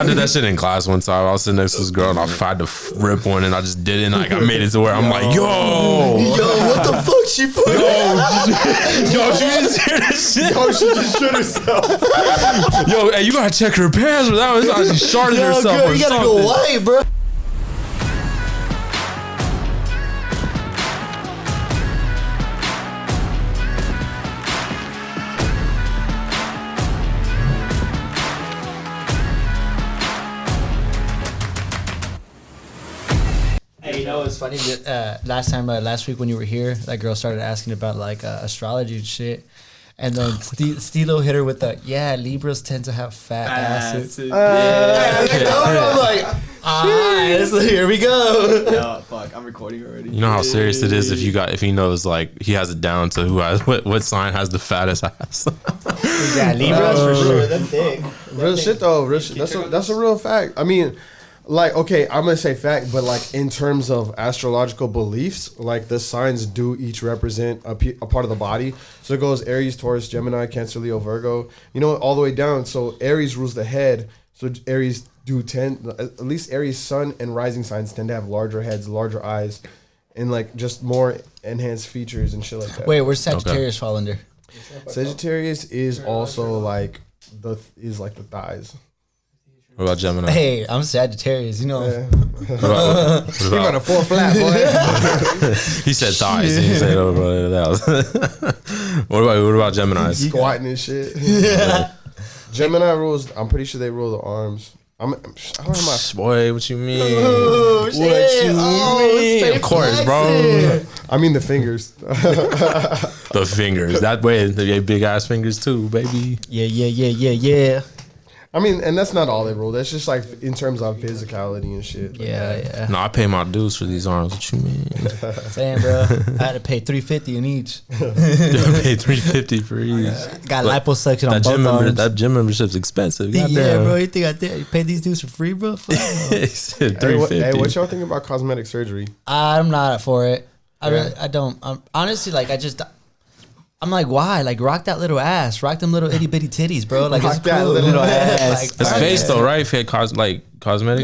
I did that shit in class one time. I was sitting next to this girl and I tried to rip one and I just did it. And like I made it to where I'm like, yo, what the fuck she put? Yo, she just hear this shit. Yo, she just shit herself. Yo, hey, you gotta check her pants. That was how she sharded herself. Girl, you gotta go white, bro. Hey, you know, it's funny that last week when you were here, that girl started asking about like astrology and shit. And then Stillo hit her with the, Libras tend to have fat asses. I'm like, so here we go. Yeah, fuck, I'm recording already. You know how serious it is if he knows like he has it down to who has what sign has the fattest ass. Yeah, Libras for sure. They're big. Real shit though. Real shit. That's a real fact. I mean, like, okay, I'm gonna say fact, but like in terms of astrological beliefs, like the signs do each represent a part of the body. So it goes Aries, Taurus, Gemini, Cancer, Leo, Virgo. You know, all the way down. So Aries rules the head. So Aries at least Aries sun and rising signs tend to have larger heads, larger eyes, and like just more enhanced features and shit like that. Wait, where's Sagittarius fall under? Sagittarius is also like the thighs. What about Gemini? Hey, I'm Sagittarius, you know. Yeah. What about You got a 4 flat, boy. he said thighs. He didn't say no else. What about Gemini? Squatting and shit. Yeah. Gemini rules. I'm pretty sure they rule the arms. I don't know my. Boy, what you mean? Oh, shit. What you mean? Of course, bro. I mean the fingers. The fingers. That way, they big ass fingers too, baby. Yeah. Oh, I mean, and that's not all they rule. That's just like in terms of physicality and shit. Yeah. No, I pay my dues for these arms. What you mean? Saying, bro, I had to pay $350 in each. I pay $350 for each. Got liposuction on both arms. That gym membership's expensive. Yeah, bro. You think I did? You paid these dudes for free, bro? He said $350. Hey, what y'all think about cosmetic surgery? I'm not for it. I don't. Honestly, like, I'm like, why? Like, rock that little ass. Rock them little itty bitty titties, bro. Like, rock it's that cool. little ass. Like, It's face though, right? If you had cosmetic,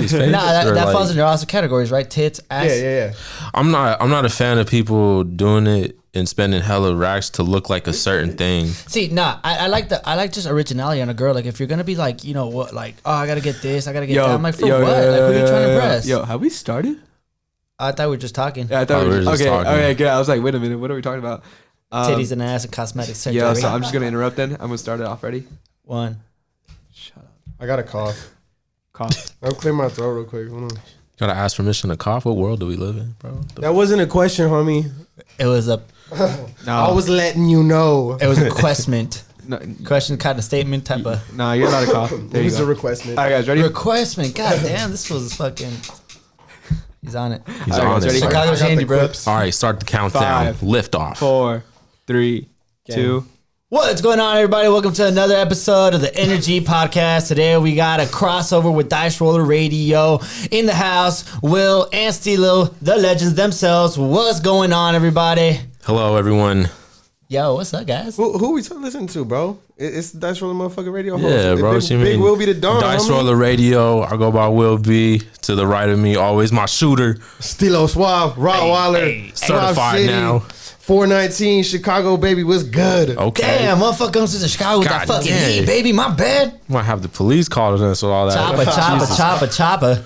it's face. Nah, that falls into also categories, right? Tits, ass. Yeah. I'm not a fan of people doing it and spending hella racks to look like a certain thing. See, I like just originality on a girl. Like, if you're gonna be like, you know what, like, oh, I gotta get this, I gotta get that. I'm like, for what? Like, who are you trying to impress? Yo, have we started? I thought we were just talking. Yeah, I thought we were just talking. Okay, good. I was like, wait a minute, what are we talking about? Titties and ass and cosmetic surgery. Yeah, so I'm just gonna interrupt then. I'm gonna start it off. Ready? 1. Shut up. I got a cough. I'll clear my throat real quick. Hold on. Gotta ask permission to cough. What world do we live in, bro? That wasn't a question, homie. It was a. I was letting you know. It was a requestment. No, question, kind of statement type of. Nah, you're not a cough. There It you was go. a requestment. All right, guys, ready? Requestment. God damn, this was fucking. He's on it. He's All right, on guys, it. ready? Chicago's I got handy, the bro. clips. All right, start the countdown. 5, Lift off. 4, 3, 2. What's going on, everybody? Welcome to another episode of the Energy Podcast. Today we got a crossover with Dice Roller Radio in the house. Will and Stillo, the legends themselves. What's going on, everybody? Hello, everyone. Yo, what's up, guys? Who we listening to, bro? It's Dice Roller motherfucking radio host. Yeah, bro. Big, Big Will be the Don. Dice homie. Roller Radio. I go by Will B. To the right of me, always my shooter. Stillo Suave, Rottweiler, Hey, certified City, now. 419 Chicago, baby. What's good? Okay. Damn, motherfucker comes to Chicago with that God fucking damn. heat, baby. My bad. Might have the police calling us with all that. Chopper.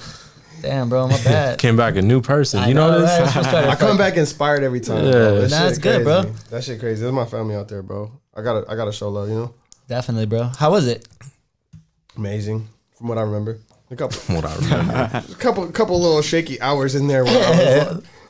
Damn, bro, my bad. Came back a new person. I You know right? this? I come back inspired every time. Yeah. Bro. That Nah, shit that's good, crazy. bro. That shit crazy. There's my family out there, bro. I gotta show love, you know? Definitely, bro. How was it? Amazing. From what I remember. A What I remember. couple little shaky hours in there.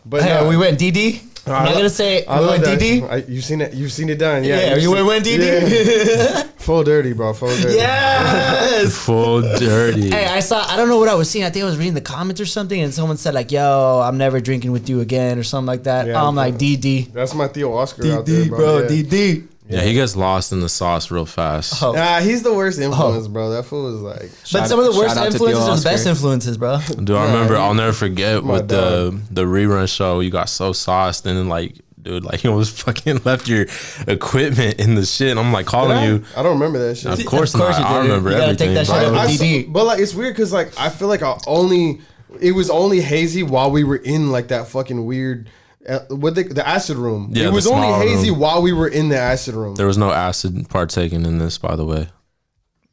But Hey, we went DD. I'm not gonna say we went DD. You've seen it done. Yeah, You went DD. Yeah. Full dirty, bro. Full dirty. Yes. Full dirty. Hey, I don't know what I was seeing. I think I was reading the comments or something, and someone said like, "Yo, I'm never drinking with you again" or something like that. Yeah, I'm like, DD. That's my Theo Oscar out there, DD, bro. bro. Yeah. DD. Yeah, he gets lost in the sauce real fast. Oh. Nah, he's the worst influence, bro. That fool is like. But some of the worst shout out to influences Theo are the best Oscar. influences, bro. Dude, I remember, I'll never forget My with the rerun show, you got so sauced and then like dude. Like, you almost fucking left your equipment in the shit. And I'm like calling you. I don't remember that shit. Of course Of course not. you I did. remember You gotta everything. take that shit bro. out with DD. But like, it's weird because like I feel like it was only hazy while we were in like that fucking weird. The acid room. Yeah, it was the only small hazy room. while we were in the acid room. There was no acid partaken in this, by the way.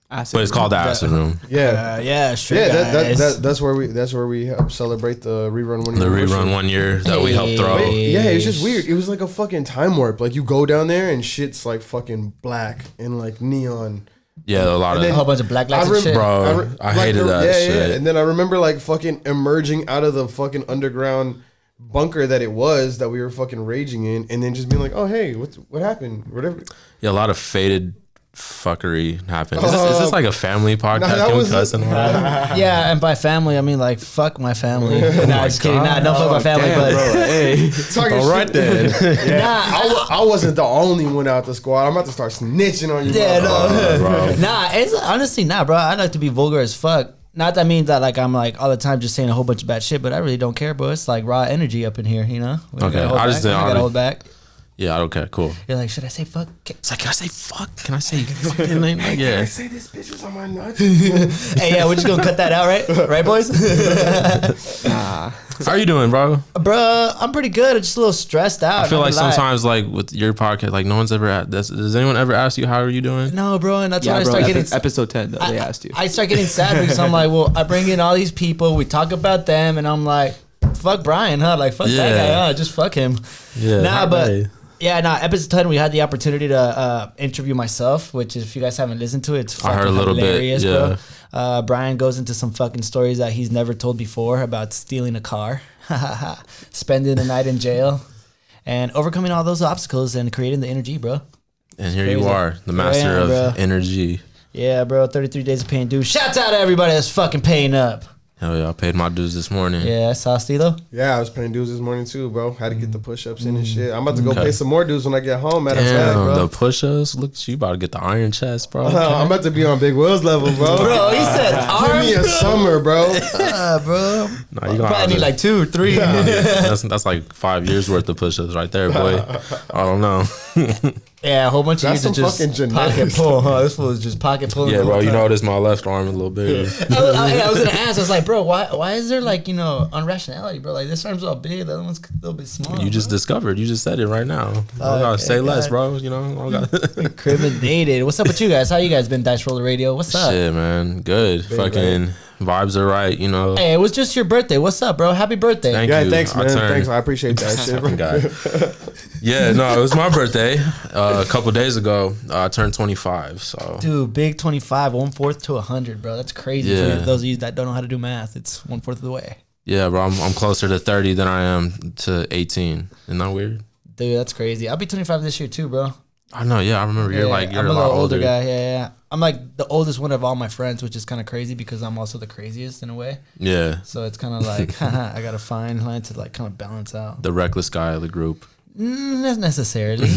Acid But it's called the acid room. Yeah, Yeah, sure. yeah. guys. That's where we help celebrate the rerun one. The rerun 1 year that we helped throw. Hey. Yeah, it's just weird. It was like a fucking time warp. Like you go down there and shit's like fucking black and like neon. Yeah, a lot And of a whole bunch of black lights and shit. bro. I hated that shit. And then I remember like fucking emerging out of the fucking underground bunker that it was that we were fucking raging in, and then just being like, oh hey, what happened? Whatever. Yeah, a lot of faded fuckery happened. Is this like a family podcast? that Can we was- cuss and all that? Yeah, and by family, I mean like fuck my family. Nah, just kidding. Nah, don't fuck my family. Damn, But bro. Hey. Talking All right shit. then. nah, I wasn't the only one out the squad. I'm about to start snitching on you. yeah, no. bro. Nah, it's honestly nah, bro. I like to be vulgar as fuck. Not that means that like I'm like all the time just saying a whole bunch of bad shit, but I really don't care, bro. It's like raw energy up in here, you know. We Okay, gotta hold I just back. didn't- We gotta hold back. Yeah, okay, cool. You're like, should I say fuck? It's like, can I say fuck? Can I say fucking name? Like, yeah. Say this bitch was on my nuts. Hey, yeah, we're just gonna cut that out, right? Right, boys? How are you doing, bro? Bro, I'm pretty good. I'm just a little stressed out. I feel not like gonna lie. sometimes, like with your podcast, like no one's ever asked. Does anyone ever ask you how are you doing? No, bro, and that's Yeah, when I bro. start getting. Episode 10, though. They asked you. I start getting sad because I'm like, well, I bring in all these people, we talk about them, and I'm like, fuck Brian, huh? Like, fuck that Yeah. guy, huh? Just fuck him. Yeah, Nah, but hey. yeah, nah. Episode 10, we had the opportunity to interview myself, which if you guys haven't listened to it, it's I fucking heard a little bit, hilarious, yeah. bro. Brian goes into some fucking stories that he's never told before about stealing a car, spending the night in jail, and overcoming all those obstacles and creating the energy, bro. And here you Crazy. are, the master Yeah, of bro. energy. Yeah, bro. 33 days of paying dues. Shouts out to everybody that's fucking paying up. Hell yeah, I paid my dues this morning. Yeah, I saw Stillo. Yeah, I was paying dues this morning too, bro. Had to get the push-ups in and shit. I'm about to go Okay. pay some more dues when I get home. Matter of fact, Damn, bro. the push-ups. Look at you, about to get the iron chest, bro. I'm about to be on Big Will's level, bro. Bro, he said Give me a arms. summer, bro. Bro. Nah, you gonna Probably have need to- like 2 or 3. that's like 5 years worth of push-ups right there, boy. I don't know. Yeah, a whole bunch That's of you some just fucking pocket genetics. pull, huh? This fool is just pocket pulling. Yeah, the bro. whole You time. notice my left arm a little bigger. I was gonna ask. I was like, bro, why is there like unrationality, bro? Like this arm's all big, the other one's a little bit small. You just discovered. You just said it right now. I gotta say less, bro. You know. I gotta incriminated. What's up with you guys? How you guys been? Dice Roller Radio. What's up? Shit, man. Good. Fucking vibes are right. You know. Hey, it was just your birthday. What's up, bro? Happy birthday. Thank Yeah, you. thanks, I man. turned- Thanks, I appreciate that shit, bro. Fucking guy. Yeah, no, it was my birthday a couple days ago. I turned 25. So Dude, big 25, 1/4 to 100, bro. That's crazy Yeah. for those of you that don't know how to do math. It's 1/4 of the way. yeah, bro. I'm closer to 30 than I am to 18. Isn't that weird? Dude, that's crazy. I'll be 25 this year too, bro. I know. Yeah, I remember. You're I'm a a lot little older older. guy. Yeah. I'm like the oldest one of all my friends, which is kind of crazy because I'm also the craziest in a way. Yeah, So it's kind of like I got a fine line to like kind of balance out. the reckless guy of the group. Not necessarily,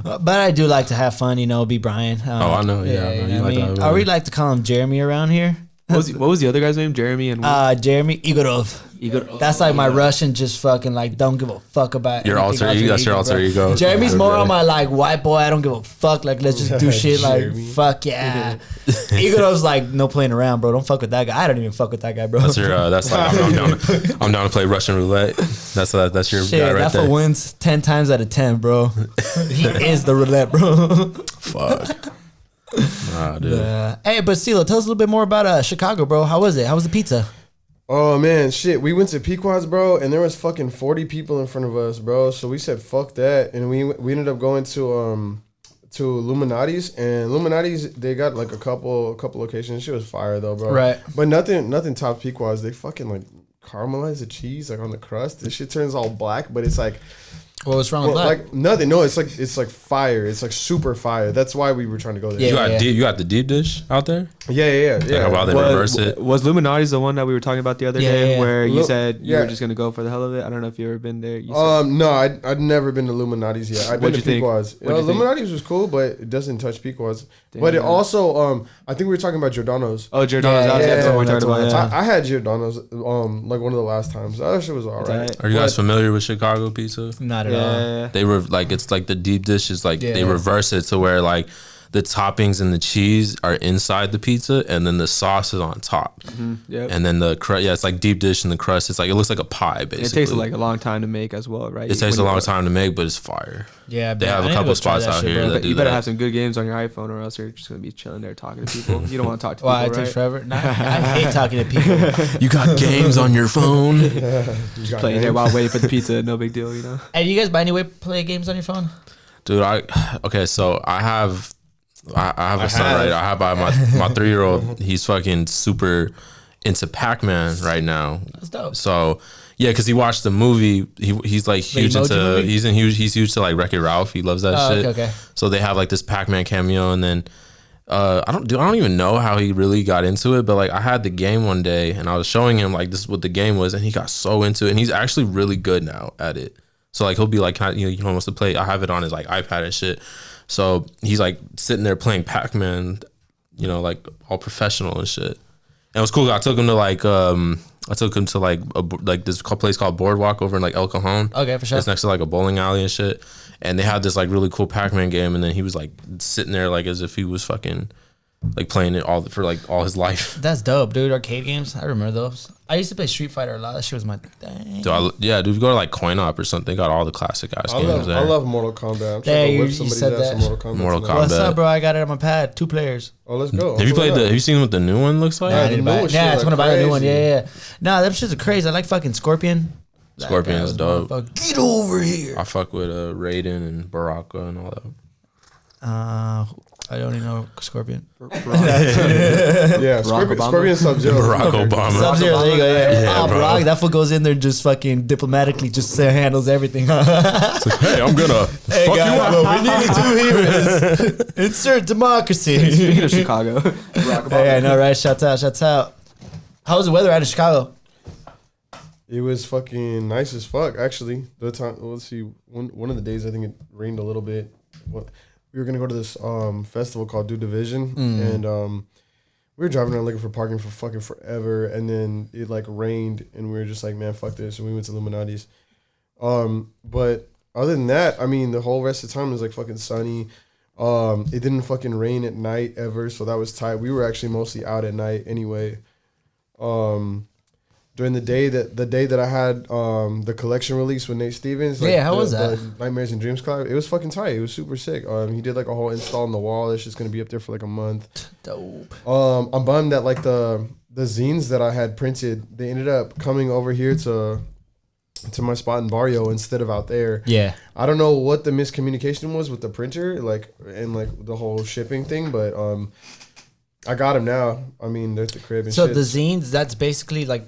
but I do like to have fun. Be Brian. Oh, I know, yeah, I know. You like to have I fun. really like to call him Jeremy around here. What was the other guy's name? Jeremy and Jeremy Igorov. Igor. That's like my Russian, just fucking like don't give a fuck about Your anything alter ego. That's your bro. alter ego. Jeremy's more Okay. on my like white boy. I don't give a fuck. Like let's just do shit. Like Jeremy. fuck yeah. Igorov's like no playing around, bro. Don't fuck with that guy. I don't even fuck with that guy, bro. That's your. That's like I'm down to play Russian roulette. That's your Shit, guy right that fool there. wins 10 times out of 10, bro. He is the roulette, bro. Fuck. Nah, dude. Hey, but Stillo, tell us a little bit more about Chicago, bro. How was it? How was the pizza? Oh man, shit. We went to Pequod's, bro, and there was fucking 40 people in front of us, bro. So we said fuck that, and we ended up going to Illuminati's, and Illuminati's they got like a couple locations. Shit was fire though, bro. Right. But nothing top Pequod's. They fucking like caramelize the cheese like on the crust. This shit turns all black, but it's like What was wrong with that? like nothing. No, it's like fire. It's like super fire. That's why we were trying to go there. You got Yeah. you got the deep dish out there. Yeah. How about they reverse it? Was Luminati's the one that we were talking about the other Yeah, day yeah. where you Lu- said you yeah. were just going to go for the hell of it? I don't know if you've ever been there. You said, No, I'd never been to Illuminati's yet. I've been What'd to you think? Pequod's. What'd you think? Illuminati's was cool, but it doesn't touch Pequod's. But it Damn. also, I think we were talking about Giordano's. oh, Giordano's. Yeah, that's yeah, what we're that's talking what about. I Yeah. I had Giordano's, like one of the last times. That shit was alright. Alright. Are you guys familiar with Chicago pizza? Not at all. Yeah. They were like, it's like the deep dish is like they Yeah. reverse it to where like the toppings and the cheese are inside the pizza, and then the sauce is on top. Yep. And then the crust, it's like deep dish, and the crust, it's like, it looks like a pie basically. It takes like a long time to make as well, right? It takes a long time to make, but it's fire. Yeah, They have a couple spots out here that do You better that. have some good games on your iPhone, or else you're just gonna be chilling there talking to people. You don't want to talk to people, Why it right? takes forever? Nah, I hate talking to people. You got games on your phone? You Playing there while waiting for the pizza, no big deal, you know. Hey, do you guys by any way play games on your phone? Dude, so I have a son, right? I have my 3-year-old. He's fucking super into Pac-Man right now. That's dope. So yeah, because he watched the movie. He's like huge Emoji into movie? he's huge to like Wreck-It Ralph. He loves that shit. Okay. So they have like this Pac-Man cameo, and then I don't even know how he really got into it, but like I had the game one day and I was showing him like this is what the game was, and he got so into it, and he's actually really good now at it. So like he'll be like, he wants to play. I have it on his like iPad and shit. So he's like sitting there playing Pac-Man, like all professional and shit. And it was cool. I took him to like this place called Boardwalk over in like El Cajon. Okay, for sure. It's next to like a bowling alley and shit. And they had this like really cool Pac-Man game, and then he was like sitting there like as if he was fucking like playing it for all his life. That's dope, dude. Arcade games, I remember those. I used to play Street Fighter a lot. That shit was my thing. Dude, dude, go to like Coin Op or something. They got all the classic ass games there. I love Mortal Kombat. I'm Hey, trying to whip you somebody's said ass that. in Mortal Kombat. Mortal tonight. Kombat. What's up, bro? I got it on my pad. 2 players. Oh, let's go. Have you seen what the new one looks like? Nah, I the didn't new buy one it. shit Yeah, I just want to buy the new one. crazy. Yeah. Nah, them shits are crazy. I like fucking Scorpion. That Scorpion guy is was dope. motherfucker. Get over here. I fuck with Raiden and Baraka and all that. I don't even know Scorpion. Yeah, Obama. Scorpion Sub-Zero. Barack Obama. Sub-Zero, there you go. Yeah, Yeah, bro. Brock, that fool goes in there just fucking diplomatically just handles everything. Hey, I'm gonna fuck you up. we need 2 heroes. Insert democracy. Speaking of Chicago, Barack Obama. Hey, I know, right? Shouts out. How was the weather out of Chicago? It was fucking nice as fuck, actually. The time, let's see, one of the days I think it rained a little bit. We were gonna go to this festival called Do Division, and we were driving around looking for parking for fucking forever, and then it like rained, and we were just like, man, fuck this, and we went to Illuminati's. But other than that, I mean, the whole rest of the time was like fucking sunny. It didn't fucking rain at night ever, so that was tight. We were actually mostly out at night anyway. During the day that I had the collection release with Nate Stevens. Yeah, how was that? The Nightmares and Dreams collab. It was fucking tight. It was super sick. He did like a whole install on the wall. It's just gonna be up there for like a month. Dope. I'm bummed that like the zines that I had printed, they ended up coming over here to my spot in Barrio instead of out there. Yeah. I don't know what the miscommunication was with the printer, like, and like the whole shipping thing, but I got them now. I mean, they're at the crib and So shit. the zines, that's basically like.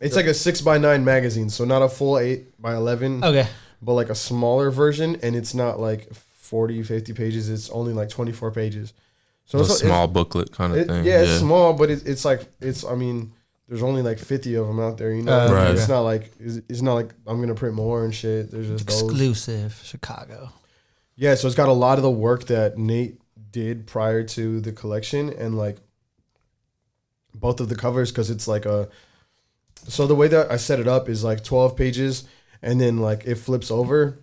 It's like a 6x9 magazine, so not a full 8x11, Okay. but like a smaller version, and it's not like 40, 50 pages. It's only like 24 pages. So A it's small booklet kind of thing. Yeah, it's small, but it's I mean, there's only like 50 of them out there, you know. Right. It's not like I'm gonna print more and shit. There's just those. Exclusive Chicago. Yeah, so it's got a lot of the work that Nate did prior to the collection, and like both of the covers, because it's like so the way that I set it up is like 12 pages, and then like it flips over,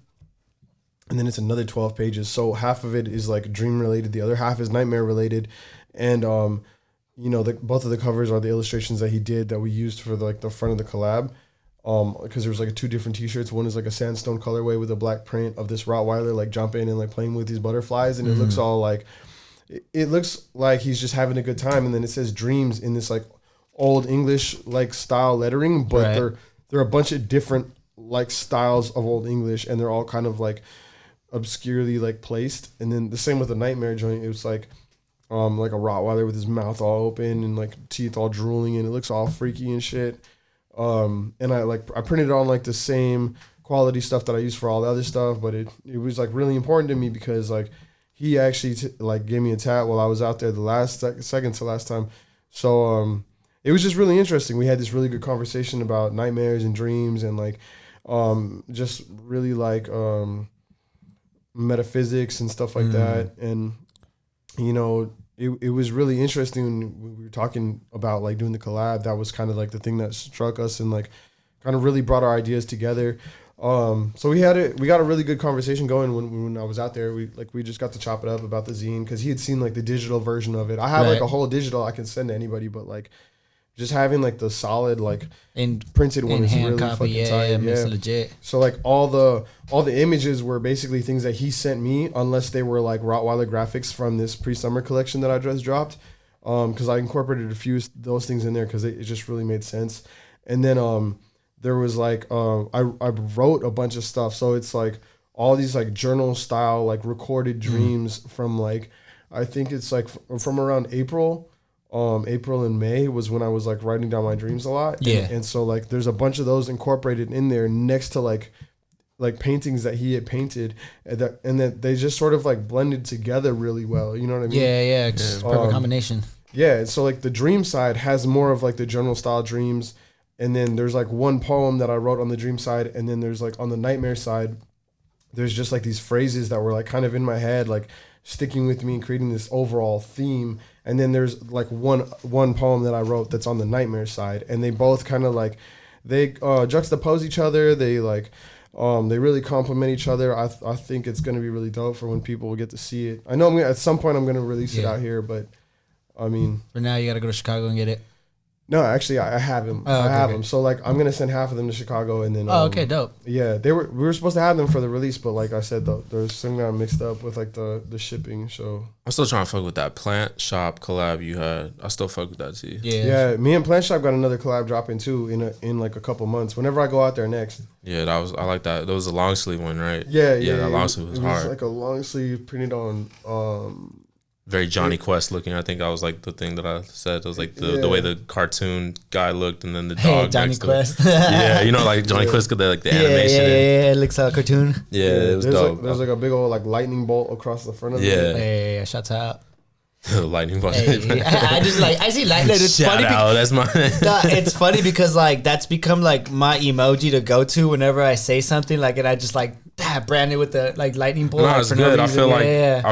and then it's another 12 pages. So half of it is like dream related, the other half is nightmare related, and both of the covers are the illustrations that he did that we used for the front of the collab. Because there was like 2 different T-shirts. One is like a sandstone colorway with a black print of this Rottweiler like jumping and like playing with these butterflies, and it looks all like it looks like he's just having a good time. And then it says dreams in this like old English like style lettering, but Right. they're a bunch of different like styles of old English, and they're all kind of like obscurely like placed. And then the same with the nightmare joint. It was like a Rottweiler with his mouth all open and like teeth all drooling, and it looks all freaky and shit. And I printed it on like the same quality stuff that I use for all the other stuff, but it was like really important to me because like he actually gave me a tat while I was out there the second to last time. So it was just really interesting. We had this really good conversation about nightmares and dreams, and like just really like metaphysics and stuff like that. And you know, it was really interesting when we were talking about like doing the collab. That was kind of like the thing that struck us and like kind of really brought our ideas together. So we got a really good conversation going when I was out there. We just got to chop it up about the zine because he had seen like the digital version of it. I have like a whole digital I can send to anybody, but like just having like the solid like printed one is really fucking tight. Yeah, it's legit. So like all the images were basically things that he sent me, unless they were like Rottweiler graphics from this pre-summer collection that I just dropped. Because I incorporated a few of those things in there because it just really made sense. And then there was like I wrote a bunch of stuff, so it's like all these like journal style like recorded dreams from like I think it's like from around April and May was when I was like writing down my dreams a lot. And so like there's a bunch of those incorporated in there next to like paintings that he had painted and that they just sort of like blended together really well. You know what I mean? Yeah. Perfect combination. Yeah. So like the dream side has more of like the journal style dreams. And then there's like one poem that I wrote on the dream side. And then there's like on the nightmare side, there's just like these phrases that were like kind of in my head, like sticking with me and creating this overall theme. And then there's like one poem that I wrote that's on the nightmare side, and they both kind of like they juxtapose each other. They like they really complement each other. I think it's gonna be really dope for when people will get to see it. I know at some point I'm gonna release it out here, but I mean for now you gotta go to Chicago and get it. No, actually, I have him. I have him. So like, I'm gonna send half of them to Chicago, and then. Okay, dope. Yeah, we were supposed to have them for the release, but like I said, there's something got mixed up with like the shipping. So I'm still trying to fuck with that Plant Shop collab you had. I still fuck with that too. Yeah. Me and Plant Shop got another collab dropping too in like a couple months. Whenever I go out there next. Yeah, I like that. That was a long sleeve one, right? Yeah. That long sleeve was hard. It was like a long sleeve printed on. Very Johnny Quest looking. I think I was like the thing that I said. It was like the way the cartoon guy looked, and then the dog. Johnny next Quest. To it. Yeah, you know, like Johnny Quest got like the animation. Yeah, it looks like a cartoon. Yeah, it was dope. There's like a big old like lightning bolt across the front of it. Yeah, shouts out. Lightning bolt. I see lightning. It's Shout funny. Out, that's my. It's funny because like that's become like my emoji to go to whenever I say something like, and I just like brand it with the like lightning bolt. No, it's good. I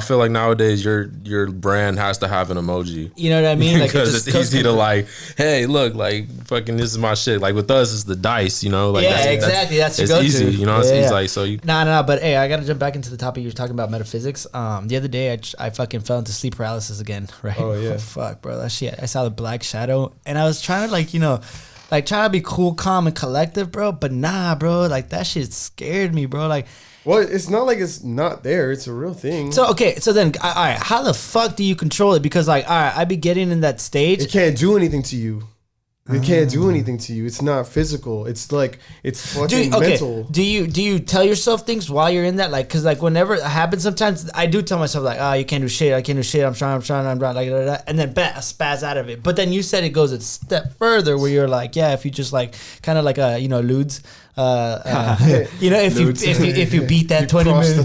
feel like nowadays your brand has to have an emoji. You know what I mean? Like because it's easy to like, hey, look, like fucking this is my shit. Like with us, it's the dice. You know, like exactly. That's it's go easy. To. You know, it's like so you. No. But hey, I gotta jump back into the topic you were talking about metaphysics. The other day I fucking fell into sleep paralysis again. Right? Oh yeah. Fuck, bro. That shit. I saw the black shadow, and I was trying to like trying to be cool, calm, and collective, bro. But nah, bro. Like that shit scared me, bro. Like. Well, it's not like it's not there. It's a real thing. So then, all right, how the fuck do you control it? Because like, all right, I be getting in that stage. It can't do anything to you. It can't do anything to you. It's not physical. It's like it's fucking mental. Do you tell yourself things while you're in that? Like, cause like whenever it happens, sometimes I do tell myself like, you can't do shit. I can't do shit. I'm trying. Like, and then spaz out of it. But then you said it goes a step further where you're like, yeah, if you just like kind of like ludes. If you beat that 20 minutes,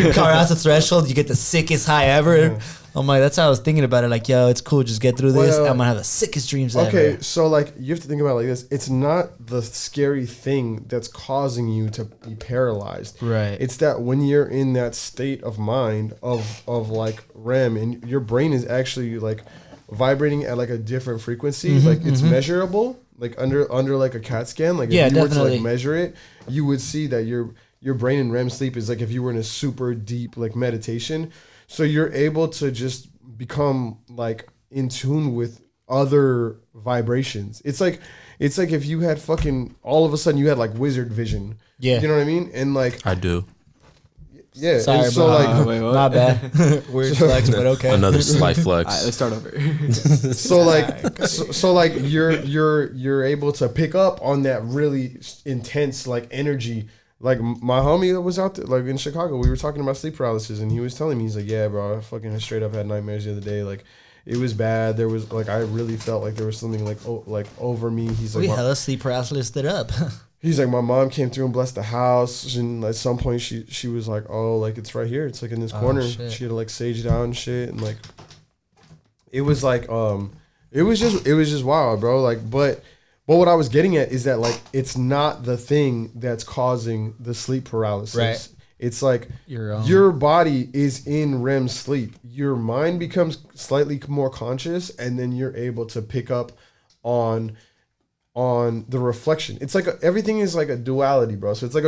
you cross the threshold, you get the sickest high ever. Yeah. I'm like, that's how I was thinking about it. Like, yo, it's cool. Just get through this. I'm gonna have the sickest dreams ever. Okay, so like you have to think about it like this. It's not the scary thing that's causing you to be paralyzed. Right. It's that when you're in that state of mind of like REM and your brain is actually like vibrating at like a different frequency. Like it's measurable. Like under like a CAT scan. Like if you were to like measure it, you would see that your brain in REM sleep is like if you were in a super deep like meditation. So you're able to just become like in tune with other vibrations. It's like if you had fucking all of a sudden you had like wizard vision. Yeah. You know what I mean? And like I do. Yeah. Sorry, so like wait, my bad. Weird flex, but okay. Another slight flex. All right, let's start over. so like you're able to pick up on that really intense like energy. Like my homie that was out there, like in Chicago, we were talking about sleep paralysis, and he was telling me, he's like, yeah, bro, I fucking straight up had nightmares the other day. Like, it was bad. There was like, I really felt like there was something like over me. He's like, hella sleep paralysis stood up. He's like, my mom came through and blessed the house, and at some point she was like, oh, like it's right here. It's like in this corner. Shit. She had like sage down and shit, and like, it was like, it was just wild, bro. Like, but what I was getting at is that like it's not the thing that's causing the sleep paralysis. Right. It's like your body is in REM sleep. Your mind becomes slightly more conscious, and then you're able to pick up on on the reflection. It's like everything is like a duality, bro. So it's like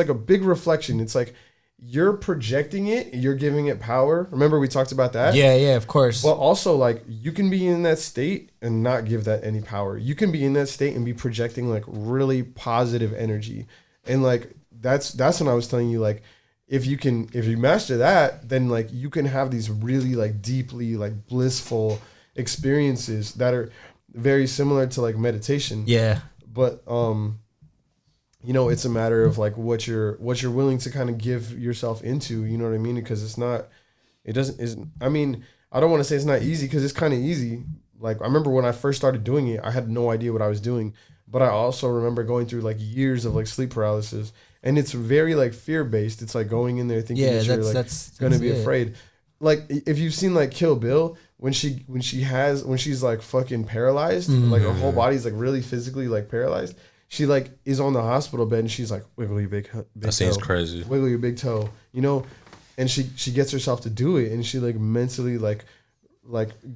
a big reflection. It's like you're projecting it, you're giving it power. Remember we talked about that? Yeah, of course. But also like you can be in that state and not give that any power. You can be in that state and be projecting like really positive energy. And like that's when I was telling you like if you master that, then like you can have these really like deeply like blissful experiences that are very similar to like meditation. Yeah. But you know, it's a matter of like what you're willing to kind of give yourself into, you know what I mean? Because I mean, I don't want to say it's not easy because it's kind of easy. Like I remember when I first started doing it, I had no idea what I was doing, but I also remember going through like years of like sleep paralysis, and it's very like fear-based. It's like going in there thinking that you're like going to be afraid. Like if you've seen like Kill Bill, when she's like fucking paralyzed, like her whole body's like really physically like paralyzed. She like is on the hospital bed and she's like, wiggle your big toe. That seems crazy. Wiggle your big toe, you know? And she gets herself to do it, and she like mentally like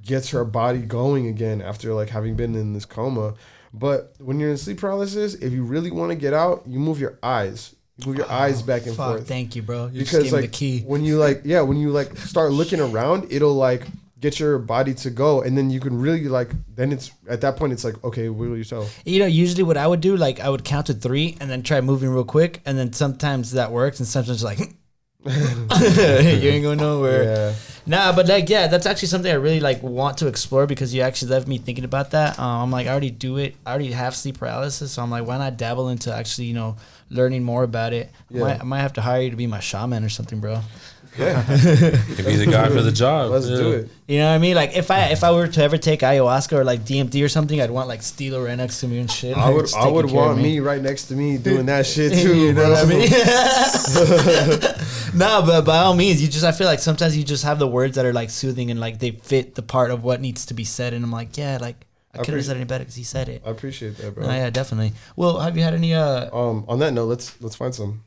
gets her body going again after like having been in this coma. But when you're in sleep paralysis, if you really want to get out, you move your eyes. You move your eyes back and forth. Thank you, bro. You because just gave like me the key. when you like start looking around, it'll like get your body to go, and then you can really like. Then it's at that point, it's like okay, wiggle yourself. You know, usually what I would do, like I would count to 3 and then try moving real quick, and then sometimes that works, and sometimes like you ain't going nowhere. Yeah. Nah, but like that's actually something I really like want to explore because you actually left me thinking about that. I'm like I already do it. I already have sleep paralysis, so I'm like why not dabble into actually learning more about it. Yeah. I might have to hire you to be my shaman or something, bro. Yeah, Could be the guy for the job. let's do it. You know what I mean? Like if I were to ever take ayahuasca or like DMT or something, I'd want like Stillo right next to me and shit. I Just would taking care of want me right next to me doing that shit too. You know what I mean? No, but by all means, I feel like sometimes you just have the words that are like soothing and like they fit the part of what needs to be said. And I'm like, yeah, like I couldn't have said any better because he said it. I appreciate that, bro. No, yeah, definitely. Well, have you had any? On that note, let's find some.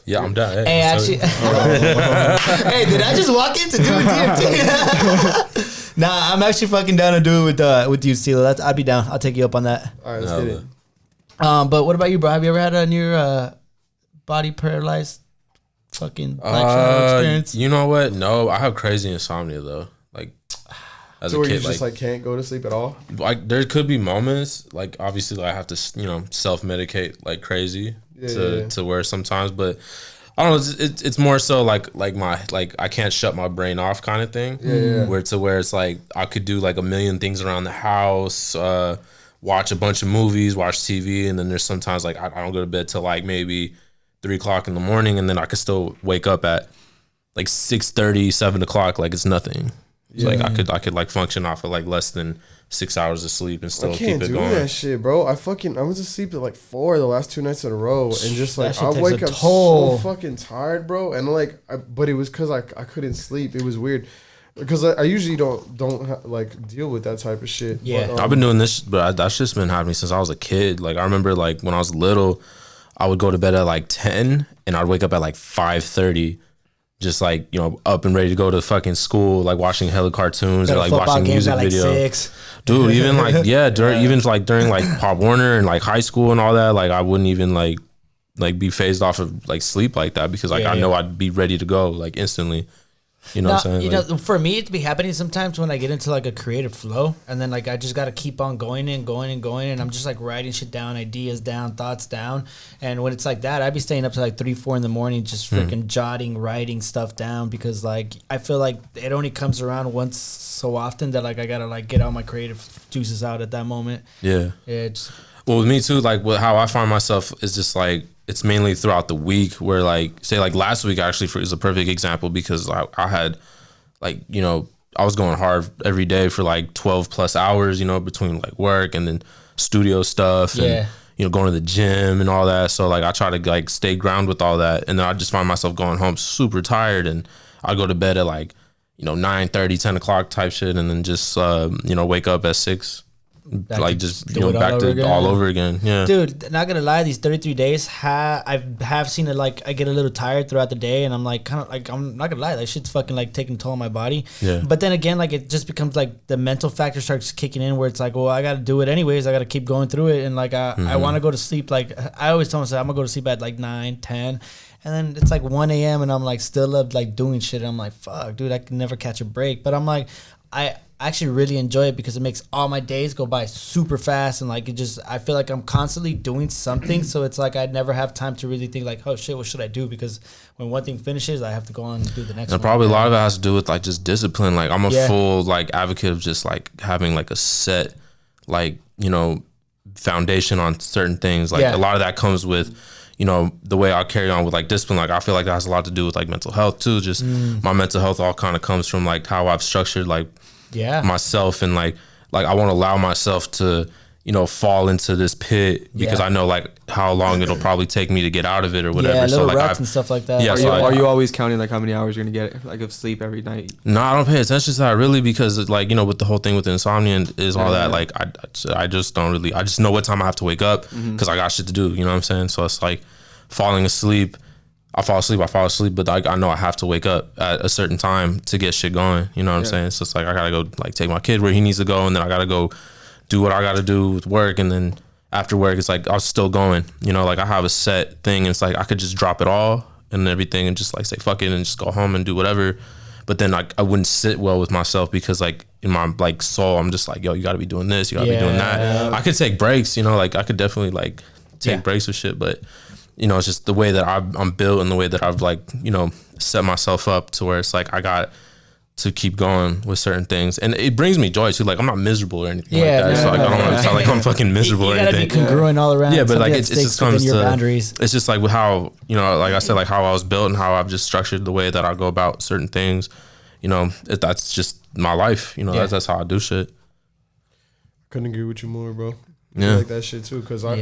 Yeah, I'm done. Hey, actually, hey, did I just walk in to do a DMT? Nah, I'm actually fucking down to do it with you, Stillo. I'd be down. I'll take you up on that. All right, let's get it. But what about you, bro? Have you ever had a near body paralyzed fucking experience? You know what? No, I have crazy insomnia though. Like as So a kid, you just like can't go to sleep at all? like there could be moments like obviously like, I have to self-medicate like crazy to where sometimes, but I don't know, it's more so like my I can't shut my brain off kind of thing. Where it's like I could do like a million things around the house, watch a bunch of movies, watch TV, and then there's sometimes like I don't go to bed till like maybe 3 o'clock in the morning, and then I could still wake up at like 6:30, 7 o'clock like it's nothing. It's like I could like function off of like less than 6 hours of sleep and still keep it going. I can't do that shit, bro. I was asleep at like 4 the last 2 nights in a row, and just like I wake up so fucking tired, bro. And like, but it was because I couldn't sleep. It was weird because I usually don't like deal with that type of shit. Yeah, but, I've been doing this, but that's just been happening since I was a kid. Like I remember like when I was little, I would go to bed at like 10, and I'd wake up at like 5:30. Just like, up and ready to go to fucking school, like watching hella cartoons or like watching music videos. Dude, even like, even like during like Pop Warner and like high school and all that, like I wouldn't even like be phased off of like sleep like that because like I know I'd be ready to go like instantly. You know what I'm saying? For me, it be happening sometimes when I get into like a creative flow, and then like I just got to keep on going and going and going, and I'm just like writing shit down, ideas down, thoughts down. And when it's like that, I'd be staying up to like 3, 4 in the morning, just freaking jotting, writing stuff down because like I feel like it only comes around once so often that like I gotta like get all my creative juices out at that moment. Yeah. Well, with me too, like how I find myself is just like, it's mainly throughout the week where like, say like last week actually is a perfect example because I had like, I was going hard every day for like 12 plus hours, between like work and then studio stuff and, going to the gym and all that. So like I try to like stay grounded with all that. And then I just find myself going home super tired, and I go to bed at like, 9:30, 10 o'clock type shit. And then just, wake up at 6. like just do it back to all over again. Yeah, dude. Not gonna lie, these 33 days, I have seen it. Like I get a little tired throughout the day, and I'm like kind of like I'm not gonna lie, that shit's fucking like taking a toll on my body. Yeah. But then again, like it just becomes like the mental factor starts kicking in, where it's like, well, I gotta do it anyways. I gotta keep going through it, and like I want to go to sleep. Like I always tell myself, I'm gonna go to sleep at like 9, 10. And then it's like 1 a.m. and I'm like still up like doing shit. And I'm like, fuck, dude, I can never catch a break. But I'm like, I actually really enjoy it because it makes all my days go by super fast. And like, I feel like I'm constantly doing something. So it's like I never have time to really think like, oh shit, what should I do? Because when one thing finishes, I have to go on and do the next one. And probably a lot of it has to do with like just discipline. Like I'm a full like advocate of just like having like a set, like, you know, foundation on certain things. Like a lot of that comes with, you know, the way I carry on with like discipline. Like I feel like that has a lot to do with like mental health too. Just my mental health all kind of comes from like how I've structured like myself, and like I won't allow myself to, you know, fall into this pit because I know like how long it'll probably take me to get out of it or whatever. Yeah, so like ruts and stuff like that. Yeah, are you always counting like how many hours you're gonna get like of sleep every night? No, I don't pay attention to that really, because like, you know, with the whole thing with insomnia and is all that, like I just don't really, I just know what time I have to wake up because I got shit to do, you know what I'm saying? So it's like falling asleep, I fall asleep, but I know I have to wake up at a certain time to get shit going, you know what I'm saying? So it's like I gotta go like take my kid where he needs to go, and then I gotta go do what I gotta do with work, and then after work it's like I'm still going, you know, like I have a set thing, and it's like I could just drop it all and everything and just like say fuck it and just go home and do whatever. But then I wouldn't sit well with myself because like in my like soul I'm just like, yo, you gotta be doing this, you gotta be doing that. I could take breaks, you know, like I could definitely like take breaks with shit, but you know, it's just the way that I'm built and the way that I've like, you know, set myself up to where it's like I got to keep going with certain things, and it brings me joy too. Like I'm not miserable or anything like that. So like, I don't want to sound like I'm fucking miserable or anything. You gotta be congruent all around. Yeah, but like it just comes to boundaries. It's just like how, you know, like I said, like how I was built and how I've just structured the way that I go about certain things. You know, that's just my life. You know, that's how I do shit. Couldn't agree with you more, bro. Yeah, I like that shit too, because I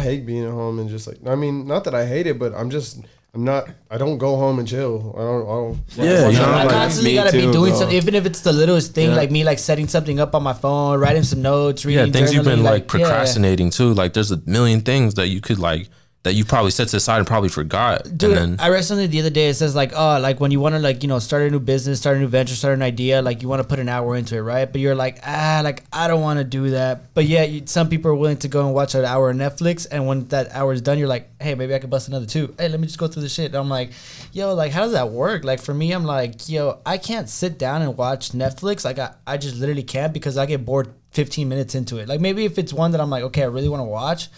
hate being at home and just like, I mean, not that I hate it, but I don't go home and chill. I don't. Yeah, you know, I like, constantly gotta be doing something, even if it's the littlest thing, like me like setting something up on my phone, writing some notes, reading. Yeah, things you've been like procrastinating too. Like there's a million things that you could like that you probably set to the side and probably forgot. Dude, and then, I read something the other day. It says like, oh, like when you want to like, you know, start a new business, start a new venture, start an idea, like you want to put an hour into it, right? But you're like, like I don't want to do that. But yeah, some people are willing to go and watch an hour of Netflix, and when that hour is done, you're like, hey, maybe I could bust another 2. Hey, let me just go through the shit. And I'm like, yo, like how does that work? Like for me, I'm like, yo, I can't sit down and watch Netflix. Like I just literally can't, because I get bored 15 minutes into it. Like maybe if it's one that I'm like, okay, I really want to watch.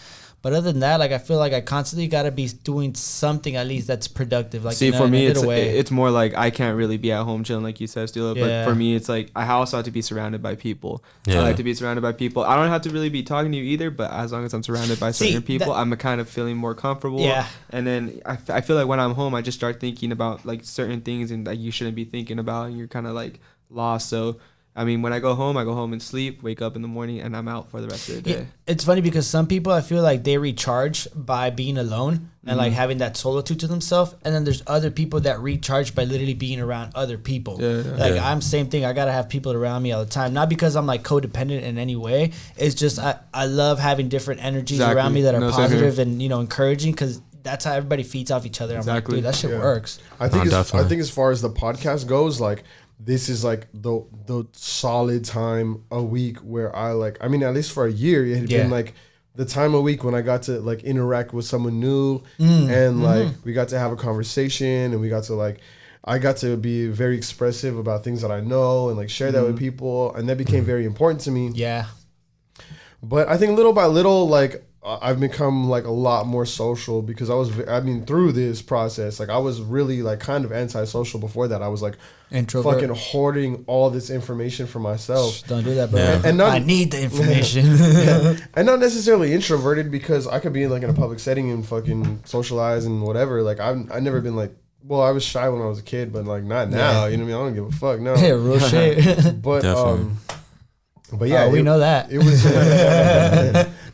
But other than that, like I feel like I constantly gotta be doing something at least that's productive. Like, see, for me, it's more like I can't really be at home chilling, like you said, Stillo. But for me, it's like I also have to be surrounded by people. I like to be surrounded by people. I don't have to really be talking to you either, but as long as I'm surrounded by certain people, I'm kind of feeling more comfortable. Yeah. And then I feel like when I'm home, I just start thinking about like certain things and that you shouldn't be thinking about, and you're kind of like lost. So I mean, when I go home and sleep, wake up in the morning, and I'm out for the rest of the day. It's funny because some people, I feel like they recharge by being alone and like having that solitude to themselves. And then there's other people that recharge by literally being around other people. I'm same thing. I got to have people around me all the time. Not because I'm like codependent in any way. It's just I love having different energies around me that are positive and, you know, encouraging, because that's how everybody feeds off each other. I'm like, dude, that shit works. I think as far as the podcast goes, like, this is like the solid time a week where I mean, at least for a year, it had been like the time a week when I got to like interact with someone new and like we got to have a conversation, and we got to like, I got to be very expressive about things that I know and like share that with people, and that became very important to me. Yeah. But I think little by little, like, I've become like a lot more social, because through this process, like I was really like kind of antisocial before that. I was like introvert, fucking hoarding all this information for myself. Don't do that, bro. And I need the information. And not necessarily introverted, because I could be like in a public setting and fucking socialize and whatever. Like I've never been like, well, I was shy when I was a kid, but like not now. You know what I mean? I don't give a fuck. No. Yeah, real shit. But but yeah, we know that. It was,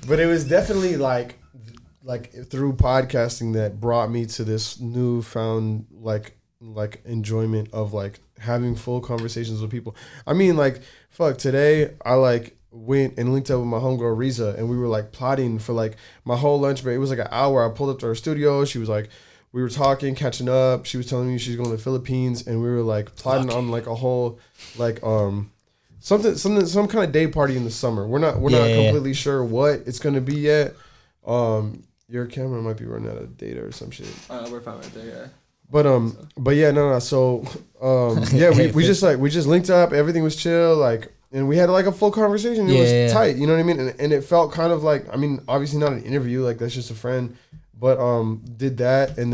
but it was definitely like through podcasting that brought me to this newfound like enjoyment of like having full conversations with people. I mean, like, fuck, today I like went and linked up with my homegirl Riza, and we were like plotting for like my whole lunch break. It was like an hour. I pulled up to her studio. She was like, we were talking, catching up. She was telling me she's going to the Philippines, and we were like plotting on like a whole like some kind of day party in the summer. We're not completely sure what it's gonna be yet. Your camera might be running out of data or some shit. We're fine right there, yeah. But yeah, no. So yeah, we just linked up. Everything was chill, like, and we had like a full conversation. It was tight, you know what I mean? And it felt kind of like, I mean, obviously not an interview, like that's just a friend. But did that, and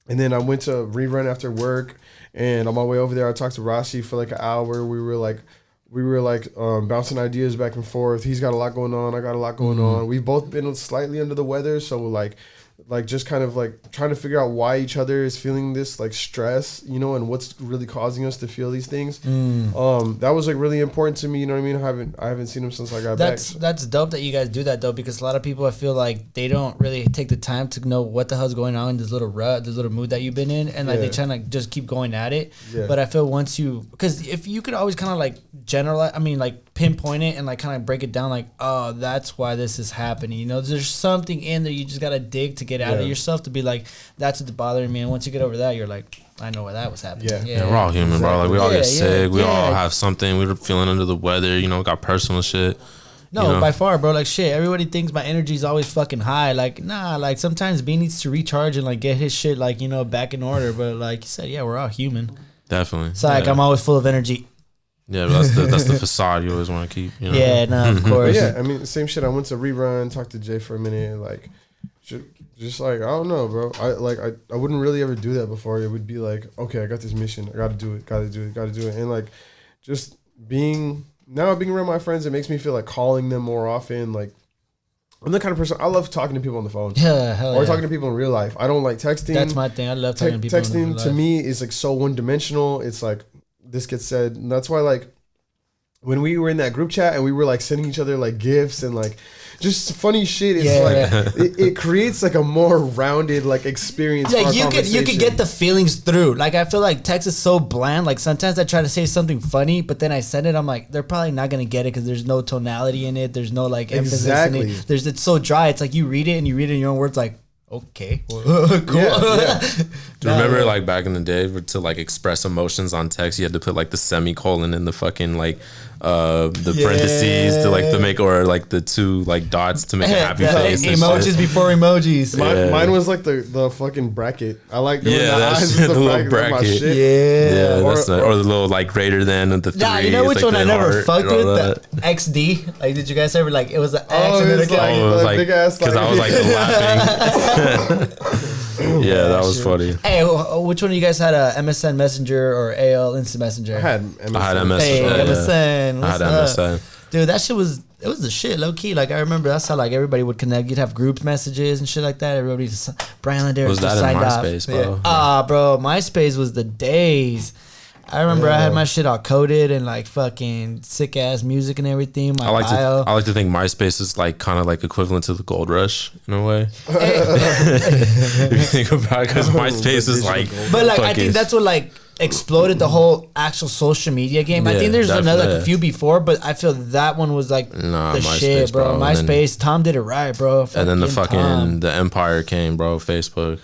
then I went to rerun after work, and on my way over there, I talked to Rashi for like an hour. We were like bouncing ideas back and forth. He's got a lot going on. I got a lot going on. We've both been slightly under the weather, so like just kind of like trying to figure out why each other is feeling this like stress, you know, and what's really causing us to feel these things. That was like really important to me, you know what I mean? I haven't seen him since I got back. That's dope that you guys do that though, because a lot of people, I feel like they don't really take the time to know what the hell's going on in this little rut, this little mood that you've been in, and like they try to like, just keep going at it. But I feel once because if you could always kind of like generalize, I mean like pinpoint it and like kind of break it down, like, oh, that's why this is happening, you know, there's something in there you just gotta dig to get out of yourself to be like, that's what's bothering me. And once you get over that, you're like, I know why that was happening. Yeah, we're all human, bro. Like we all get sick. We all have something. We were feeling under the weather. You know, got personal shit. No, you know? By far, bro. Like shit. Everybody thinks my energy is always fucking high. Like nah. Like sometimes B needs to recharge and like get his shit like, you know, back in order. But like you said, we're all human. Definitely. It's like I'm always full of energy. Yeah, but that's the facade you always want to keep. You know? Yeah, no, of course. Yeah, I mean, same shit. I went to rerun, talked to Jay for a minute, like. Just like, I don't know, bro. I wouldn't really ever do that before. It would be like, okay, I got this mission. I got to do it. And like, just being around my friends, it makes me feel like calling them more often. Like, I'm the kind of person, I love talking to people on the phone. Yeah, hell or talking to people in real life. I don't like texting. That's my thing. I love talking to people texting in real life. To me is like so one-dimensional. It's like, this gets said. And that's why like, when we were in that group chat and we were like sending each other like gifts and like just funny shit, it's like it creates like a more rounded like experience. Yeah, you could get the feelings through. Like I feel like text is so bland. Like sometimes I try to say something funny, but then I send it. I'm like, they're probably not gonna get it because there's no tonality in it. There's no like emphasis in it. It's so dry. It's like you read it in your own words. Like, okay, cool. Yeah. Do you remember like back in the day to like express emotions on text, you had to put like the semicolon in the fucking like the parentheses to like to make, or like the two like dots to make a happy face. Emojis before emojis. Mine was like the fucking bracket. I like doing that's the little bracket. Or the little like greater than with the three. Nah, you know which one I never fucked with? The XD. Like, did you guys ever like? It was an X and then it was like big ass. Because I was like laughing. Yeah, that was funny. Hey, which one of you guys had a MSN Messenger or AOL Instant Messenger? I had MSN. Hey, MSN. I had MSN. Dude, that shit was the shit, low key. Like I remember that's how like everybody would connect. You'd have group messages and shit like that. Everybody just Brian there was that in MySpace, bro? Bro, MySpace was the days. I remember I had my shit all coded and like fucking sick ass music and everything. I like to think MySpace is like kind of like equivalent to the Gold Rush in a way. If you think about it, because MySpace is like. But like I think that's what like exploded the whole actual social media game. I think there's another like a few before, but I feel that one was like the MySpace, shit, bro. MySpace, Tom did it right, bro. And then the Empire came, bro. Facebook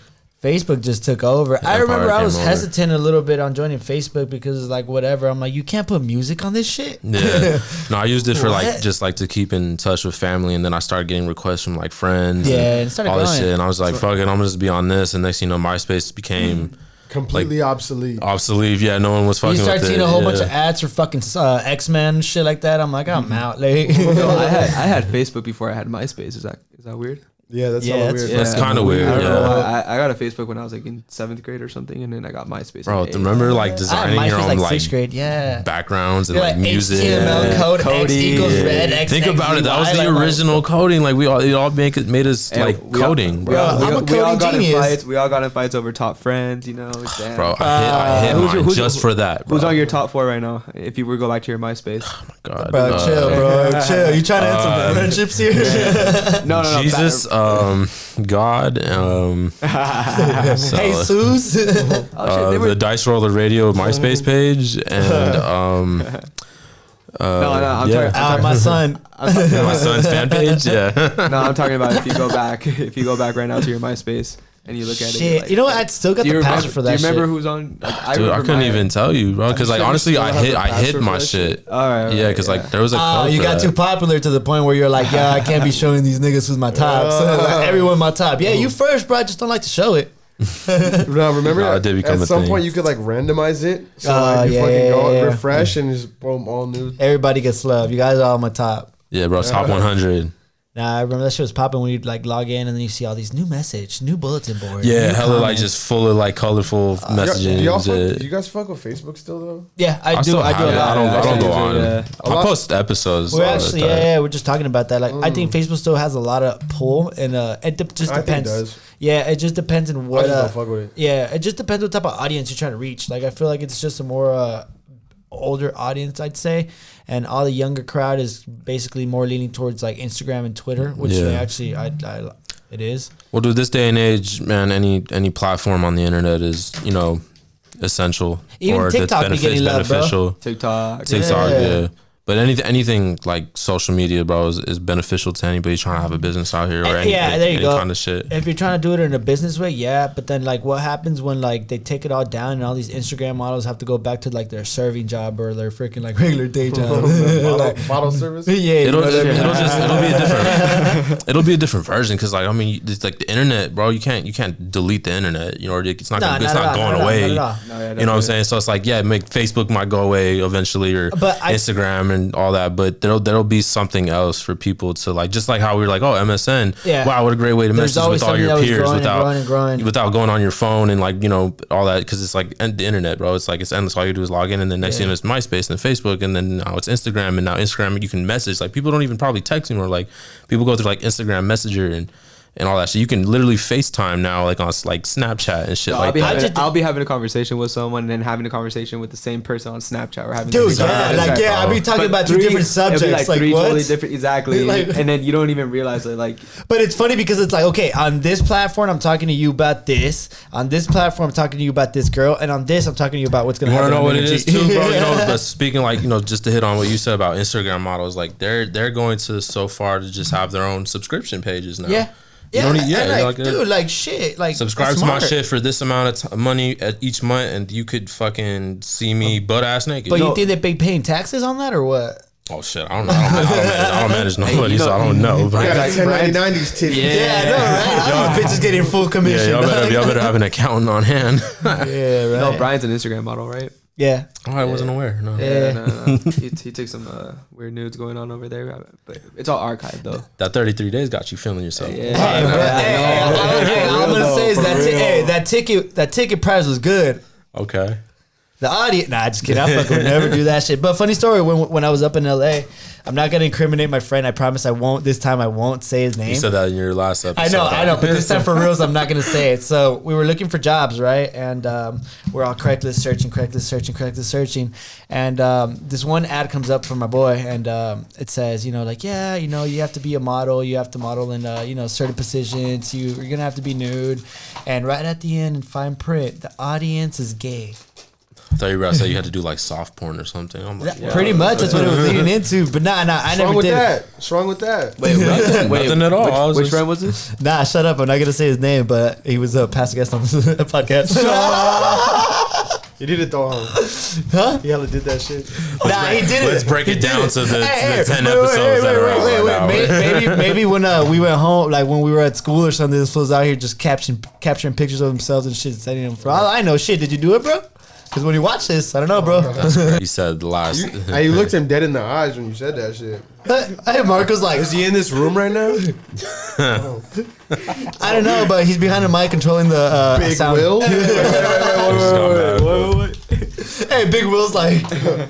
just took over. I remember I was hesitant a little bit on joining Facebook because like whatever. I'm like, you can't put music on this shit. Yeah. No, I used it for like just like to keep in touch with family, and then I started getting requests from like friends. Yeah, and started all going. This shit, and I was like, fuck it, I'm gonna just be on this. And next thing you know, MySpace became completely like, obsolete. Yeah, no one was fucking with it. You start seeing a whole bunch of ads for fucking X-Men shit like that. I'm like, I'm out. Like, I had Facebook before I had MySpace. Is that weird? Yeah, that's weird. That's kind of weird. I got a Facebook when I was like in 7th grade or something, and then I got MySpace. Bro, remember like designing your own like 6th grade, backgrounds and like music, HTML code, X equals red. X, think about it. That was the original coding. Like it all made us like coding, bro. I'm a coding genius. We all got in fights over top friends, you know. Damn. Bro, I hit mine just for that. Bro. Who's on your top 4 right now? If you were to go back to your MySpace. Oh my god, bro, chill. You trying to have some friendships here? No. Jesus, God, Jesus, the Dice Roller Radio MySpace page, and I'm talking my son. My son's fan page. Yeah. No, I'm talking about if you go back right now to your MySpace and you look at it. Like, you know what? I still got the password for that. Do you remember who's on? Like, Dude, I couldn't even tell you, bro. Because like honestly, I hid my shit. All right. Yeah, because like there was a. Oh, you got too popular to the point where you're like, yeah, I can't be showing these niggas who's my top. So like, everyone my top. Yeah, you first, bro. I just don't like to show it. No, remember it did become at a some thing. point you could like randomize it. So like you fucking go refresh and just boom, all new. Everybody gets love. You guys are all my top. Yeah, bro. Top 100. Nah, I remember that shit was popping when you'd like log in and then you see all these new bulletin board. Yeah, hella like just full of like colorful messages. Do you guys fuck with Facebook still though? Yeah, I do. I do a lot. I don't go on. Yeah. I post episodes. We're actually, we're just talking about that. Like, I think Facebook still has a lot of pull, and it just depends. I think it does. Yeah, it just depends on what. I just don't fuck with it. Yeah, it just depends what type of audience you're trying to reach. Like, I feel like it's just a more older audience, I'd say, and all the younger crowd is basically more leaning towards like Instagram and Twitter, which actually it is. Well, dude, this day and age, man, any platform on the internet is essential. Even or TikTok be getting love, bro. TikTok, yeah. But anything like social media, bro, is beneficial to anybody trying to have a business out here or any kind of shit. If you're trying to do it in a business way, yeah. But then like what happens when like they take it all down and all these Instagram models have to go back to like their serving job or their freaking like regular day job. Bottle service? Yeah. It'll be a different version because like I mean it's like the internet, bro. You can't delete the internet. You know, it's not going away. You know what I'm saying? So it's like Facebook might go away eventually or Instagram and all that, but there'll be something else for people to like, just like how we were like, oh, MSN, wow, what a great way to message with all your peers without going on your phone and like, you know, all that, because it's like the internet, bro. It's like it's endless. All you do is log in, and then next thing it's MySpace and Facebook, and then now it's Instagram, and now Instagram you can message. Like people don't even probably text anymore. Like people go through like Instagram Messenger and all that shit. You can literally FaceTime now, like on like Snapchat and shit. I'll be having a conversation with someone and then having a conversation with the same person on Snapchat. Or having I'll be talking about two different subjects, like three what? Totally different, exactly. And then you don't even realize it, like. But it's funny because it's like, okay, on this platform I'm talking to you about this, on this platform I'm talking to you about this girl, and on this I'm talking to you about what's gonna happen. You know what it is too, bro. You know, but speaking like, you know, just to hit on what you said about Instagram models, like they're going to so far to just have their own subscription pages now. Yeah. Dude, like shit, like subscribe to my shit for this amount of money at each month, and you could fucking see me butt ass naked. But you think they be paying taxes on that or what? Oh shit, I don't know. I don't manage nobody, so I don't know. But I got 1099 these titties. Yeah, I know, right? All these bitches getting full commission. Yeah, y'all better have an accountant on hand. Yeah, right. No, Brian's an Instagram model, right? Yeah. Oh, I wasn't aware. No. No. He took some weird nudes going on over there, but it's all archived though. That 33 days got you feeling yourself. Yeah. I'm gonna say is that ticket price was good. Okay. The audience, just kidding. I fucking would never do that shit. But funny story, when I was up in LA, I'm not gonna incriminate my friend. I promise I won't. This time I won't say his name. You said that in your last episode. I know. But this time for reals, I'm not gonna say it. So we were looking for jobs, right? And we're all Craigslist searching. And this one ad comes up for my boy, and it says, you have to be a model. You have to model in certain positions. You're gonna have to be nude. And right at the end, in fine print, the audience is gay. I thought you were about to say you had to do like soft porn or something. I'm like, pretty much that's what it was leading into. But I never did. What's wrong with that? Wait, nothing at all. Which friend was this? Nah, shut up. I'm not gonna say his name, but he was a past guest on this podcast. He did it though, huh? He hella did that shit. He did it. Let's break it down to the 10 episodes that are out right now. Maybe when we went home, like when we were at school or something, this fool's out here just capturing pictures of themselves and shit, sending them. For all I know, shit. Did you do it, bro? Because when you watch this, I don't know, bro. He said the last. You looked him dead in the eyes when you said that shit. Hey, Marco's like, is he in this room right now? I don't know, but he's behind the mic controlling the Big sound. Will? Wait. Hey, Big Will's like, I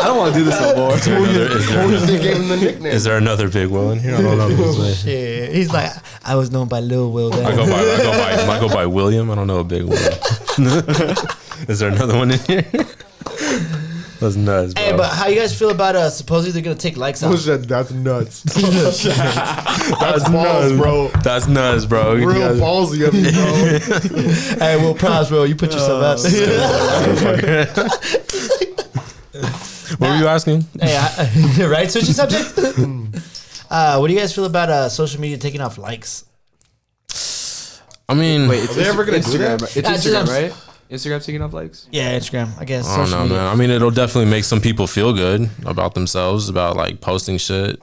don't want to do this no more. They gave him the nickname. Is there another Big Will in here? I don't know. Shit. He's like, I was known by Lil Will. Then. I go by William. I don't know a Big Will. Is there another one in here? That's nuts, bro. Hey, but how you guys feel about supposedly they're gonna take likes off? That's nuts. That's balls, bro. That's nuts, bro. Real ballsy of you, bro. Hey, well, props, bro. You put yourself out there. What were you asking? Hey, right? Switching subject. What do you guys feel about social media taking off likes? I mean, wait, are they ever gonna do that? It's Instagram, right? Instagram taking off likes. Yeah, Instagram. I guess. I don't know, man. I mean, it'll definitely make some people feel good about themselves, about like posting shit.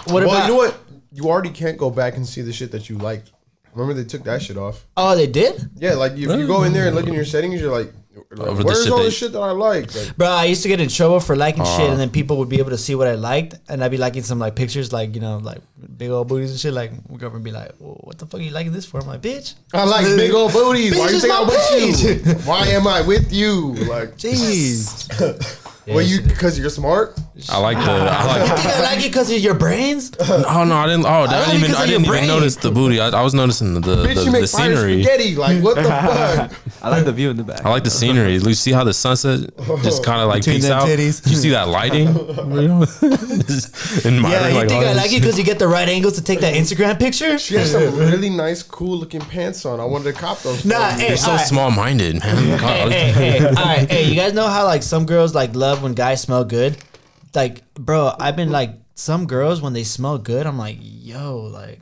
What about? You know what? You already can't go back and see the shit that you liked. Remember they took that shit off. Oh, they did? Yeah, like if you go in there and look in your settings, you're like where's all the shit that I like? Bro, I used to get in trouble for liking shit, and then people would be able to see what I liked, and I'd be liking some like pictures, like like big old booties and shit. Like my girlfriend would be like, well, "What the fuck are you liking this for?" I'm like, "Bitch, I like big old booties. Why you think I'm with you? Why am I with you?" Like, jeez. Well, because you're smart. I like the. You think I like it because of your brains? Oh no, I didn't. Oh, I didn't even notice the booty. I was noticing the Bitch, you make fire scenery. spaghetti. Like, what the fuck? I like the view in the back. I like the scenery. You see how the sunset just kind of like peeks out. Titties. You see that lighting? Yeah, you think I like it because you get the right angles to take that Instagram picture? She has some really nice, cool looking pants on. I wanted to cop those. Nah, hey, You're so small minded, man. Hey, all right, hey, you guys know how like some girls like love when guys smell good? Like, bro, I've been like some girls when they smell good, I'm like, yo, like,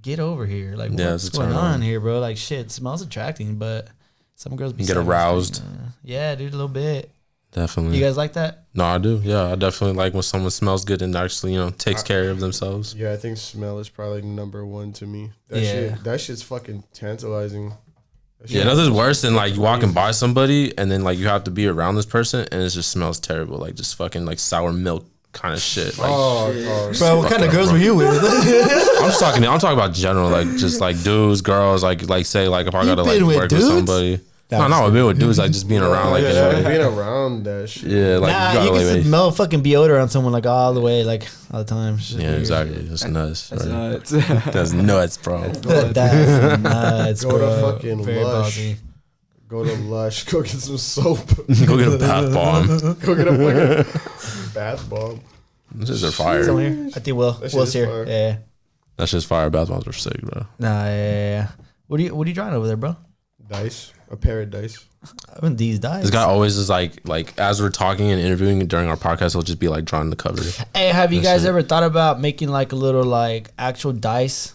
get over here. Like, what's going on here, bro? Like, shit, smells attracting, but some girls be get aroused. Like, yeah, dude, a little bit. Definitely. You guys like that? No, I do. Yeah, I definitely like when someone smells good and actually, takes care of themselves. Yeah, I think smell is probably number one to me. That shit's fucking tantalizing. Yeah, nothing's worse than like you walking by somebody and then like you have to be around this person and it just smells terrible, like just fucking like sour milk kind of shit. Like, bro, what kind of girls were you with? I'm talking about general, like just like dudes, girls, like say like if I gotta like work with somebody. No, I've been with dudes, like just being around, like being around that shit. Yeah, like you can smell fucking deodorant on someone like all the way, like all the time. Yeah, exactly. That's nuts. That's nuts. That's nuts, bro. That's nuts, bro. Go to fucking Very Lush. ballsy. Go to Lush. Go get some soap. Go get a bath bomb. Go get a fucking bath bomb. Those are fire. Someone here? I think Will's here. Fire. Yeah. That's just fire. Bath bombs are sick, bro. Nah, yeah. What are you drawing over there, bro? Dice. A pair of dice. These dice. This guy always is like as we're talking and interviewing during our podcast, he'll just be like drawing the cover. Hey, have you guys ever thought about making like a little like actual dice?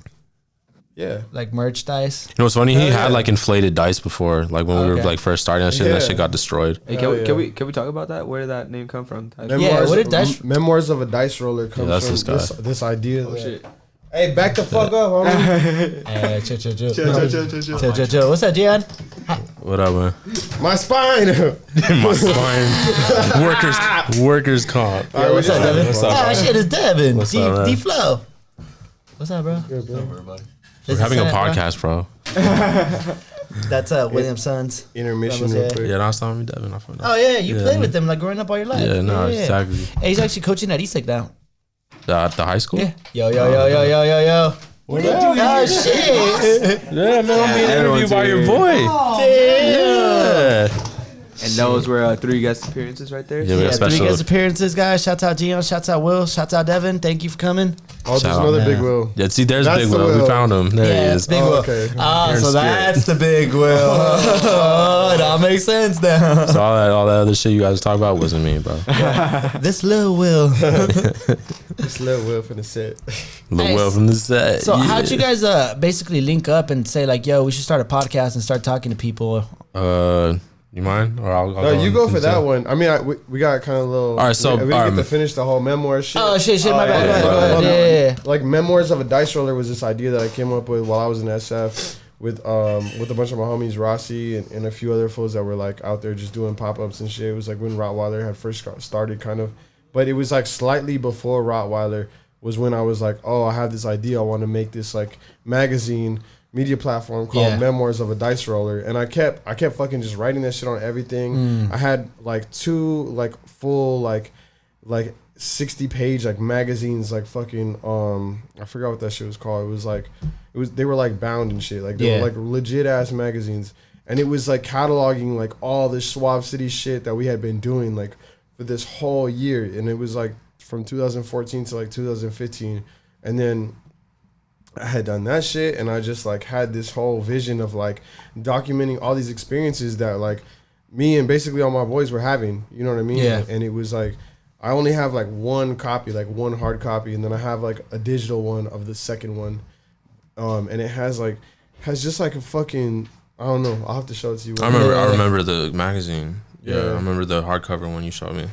Yeah. Like merch dice? You know what's funny? He had like inflated dice before, like when we were like first starting that shit. And that shit got destroyed. Hey, can we talk about that? Where did that name come from? Memoirs of a Dice Roller comes from this idea. Oh, shit. Hey, back the fuck up, homie. Hey, chill. What's that, Gian? What up, man? My spine. My spine. Workers comp. Yo, what's up, Devin? What's up, Ah, shit, it's Devin. What's up, D-Flow. What's up, bro? Good, bro. We're having a podcast, bro. That's William Sons. Intermission real quick. Yeah, that's telling me Devin. Oh, yeah, you played with them like growing up all your life. Yeah, no, exactly. Hey, he's actually coaching at ESEC now. At the high school? Yeah. Yo. What are you doing? Oh, shit. Yeah, man, I'm being interviewed by your boy. Damn. Yeah. And those were 3 guest appearances right there. Yeah, we got special 3 guest appearances, guys. Shouts out Gian. Shouts out Will. Shouts out Devin. Thank you for coming. Oh, there's another Big Will. Yeah, see, there's That's Big the Will. Will. We found him. There he is. Big Will. Okay. Oh, so spirit. that's the Big Will. Oh, it all makes sense now. So all that other shit you guys talk about wasn't me, bro. This little Will. This little Will from the set. Lil Will from the set. So how'd you guys basically link up and say like, yo, we should start a podcast and start talking to people? You mind? Or I'll No, you go for that one. I mean, we got kind of a little. All right, so we didn't get to finish the whole memoir shit. Oh shit, my bad. yeah, Go ahead. Yeah. Like Memoirs of a Dice Roller was this idea that I came up with while I was in SF with a bunch of my homies, Rossi and a few other fools that were like out there just doing pop-ups and shit. It was like when Rottweiler had first started kind of, but it was like slightly before Rottweiler was when I was like, oh, I have this idea. I want to make this like magazine media platform called Memoirs of a Dice Roller, and I kept fucking just writing that shit on everything. I had like 2 like full like 60-page like magazines, like fucking I forgot what that shit was called. They were like bound and shit, like they were like legit ass magazines, and it was like cataloging like all this Suave City shit that we had been doing like for this whole year, and it was like from 2014 to like 2015, and then I had done that shit, and I just like had this whole vision of like documenting all these experiences that like me and basically all my boys were having, you know what I mean? Yeah. And it was like I only have like one copy, like one hard copy, and then I have like a digital one of the second one, and it has just like a fucking, I don't know. I'll have to show it to you. I remember the magazine. Yeah, I remember the hardcover one you showed me. It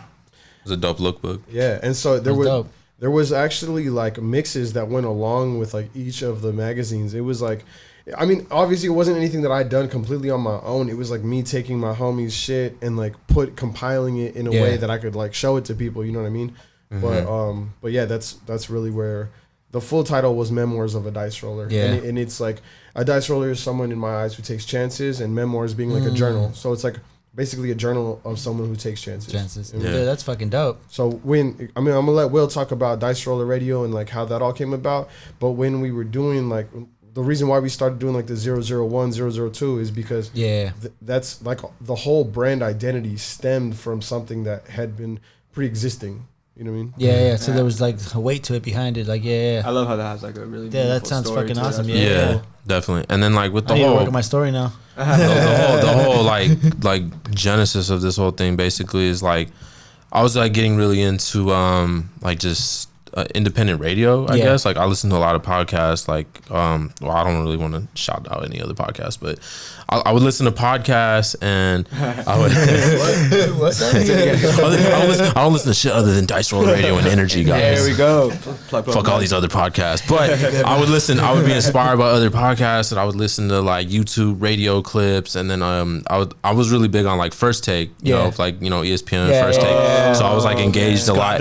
was a dope lookbook. Yeah, and so there was actually like mixes that went along with like each of the magazines. It was like, I mean, obviously it wasn't anything that I'd done completely on my own. It was like me taking my homie's shit and like compiling it in a way that I could like show it to people. You know what I mean? Mm-hmm. But yeah, that's really where the full title was Memoirs of a Dice Roller. Yeah, and it's like a dice roller is someone in my eyes who takes chances, and memoirs being like a journal. So it's like basically a journal of someone who takes chances. Yeah, that's fucking dope. So I'm gonna let Will talk about Dice Roller Radio and like how that all came about. But when we were doing like the reason why we started doing like the 001, 002 is because that's like the whole brand identity stemmed from something that had been pre-existing. You know what I mean? Yeah. So there was like a weight to it behind it. Like, I love how that has like a really that sounds fucking awesome. Yeah, definitely. And then like with the I need whole to work on my story now. the whole like genesis of this whole thing basically is like I was like getting really into like just independent radio, I guess. Like I listen to a lot of podcasts. Like well, I don't really want to shout out any other podcasts, but I would listen to podcasts and I would. I don't listen to shit other than Dice Roller Radio and Energy, guys. There we go. Fuck all these other podcasts. But I would be inspired by other podcasts, and I would listen to like YouTube radio clips, and then I was really big on like First Take, you know, like ESPN First Take. So I was like engaged a lot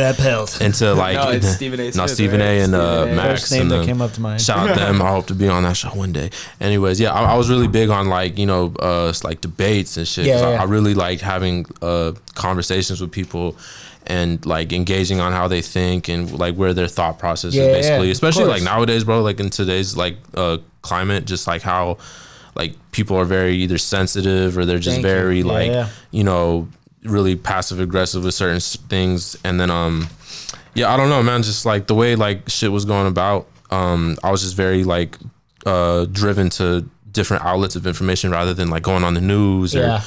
into like Stephen A. and Max. First name that came up to mind. Shout out them. I hope to be on that show one day. Anyways, I was really big on like like debates and shit. I really like having conversations with people and like engaging on how they think and like where their thought process is basically, especially like nowadays, bro, like in today's like climate, just like how like people are very either sensitive or they're just very really passive aggressive with certain things. And then I don't know, man, just like the way like shit was going about, I was just very like driven to different outlets of information rather than like going on the news or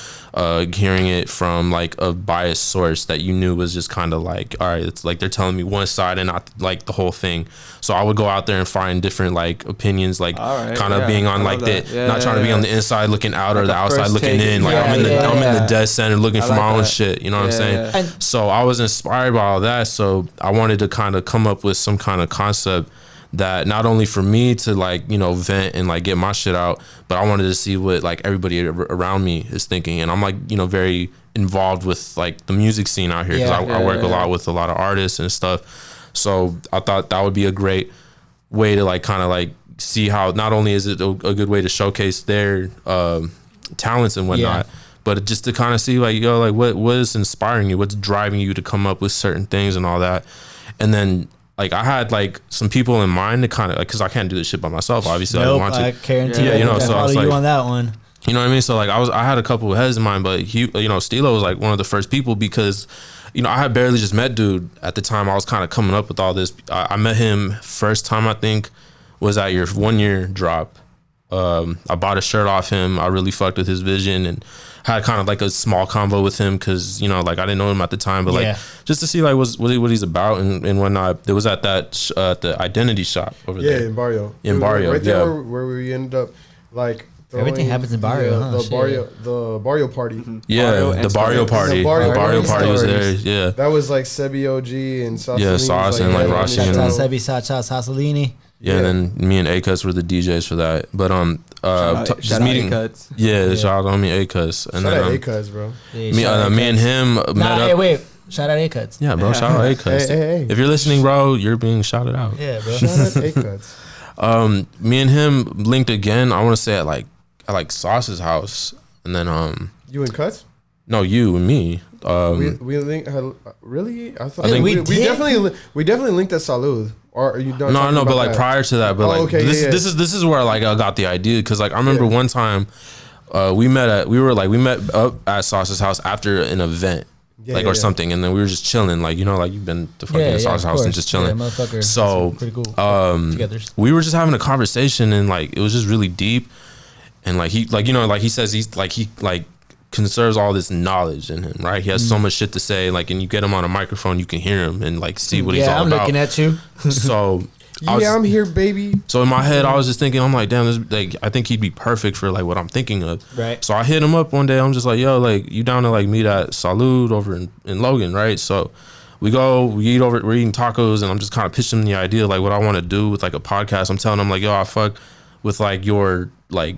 hearing it from like a biased source that you knew was just kind of like, all right, it's like they're telling me one side and not like the whole thing. So I would go out there and find different like opinions, like kind of being on like not trying to be on the inside looking out like or the outside looking in. Like I'm in the dead center looking for my own shit. You know what I'm saying? So I was inspired by all that. So I wanted to kind of come up with some kind of concept that not only for me to like vent and like get my shit out, but I wanted to see what like everybody around me is thinking. And I'm like very involved with like the music scene out here because I work a lot with a lot of artists and stuff. So I thought that would be a great way to like kind of like see how not only is it a good way to showcase their talents and whatnot, but just to kind of see like what is inspiring you, what's driving you to come up with certain things and all that. And then like I had like some people in mind to kind of like, because I can't do this shit by myself. Obviously, I don't want to. I guarantee so I was like, you on that one. You know what I mean? So like I had a couple of heads in mind, but he, Stillo was like one of the first people because, I had barely just met dude at the time. I was kind of coming up with all this. I met him first time I think was at your 1 year drop. I bought a shirt off him. I really fucked with his vision and had kind of like a small convo with him because like I didn't know him at the time, but like just to see like what he's about and whatnot. It was at that the Identity shop over there. Yeah, in Barrio. Right there where we ended up like. Everything happens in Barrio, the Barrio party. Yeah, the Barrio party. The Barrio party was there. Yeah, that was like Sebi OG and Sauce. Yeah, Sauce and like Rossi and Sebi, Sassolini. Yeah, and then me and A.K.A for the DJs for that. But just meeting. Shout out on me A.K.A. And then A.K.A, bro. Me and him met up. Hey, wait. Shout out A.K.A. Yeah, bro. Shout out A.K.A. Hey. If you're listening, bro, you're being shouted out. Yeah, bro. Shout out A.K.A. Me and him linked again. I want to say at Sauce's house, and then you and Cuts? No, you and me. We linked. Really? I think we definitely linked at Salud. Or are you done? No, but like prior to that, but this is where like I got the idea because like I remember one time we met up at Sauce's house after an event. Something, and then we were just chilling, like you've been to fucking Sauce's house and just chilling. Yeah, so pretty cool. We were just having a conversation, and like it was just really deep, and like he says he's like he like conserves all this knowledge in him, right? He has so much shit to say, like, and you get him on a microphone, you can hear him and like see what he's all about. Yeah, I'm looking at you. So I'm here, baby. So in my head, I was just thinking, I'm like, damn, this, like, I think he'd be perfect for like what I'm thinking of. Right. So I hit him up one day. I'm just like, yo, like, you down to like meet at Salud over in Logan, right? So we're eating tacos, and I'm just kind of pitching him the idea, like what I want to do with like a podcast. I'm telling him like, yo, I fuck with like your like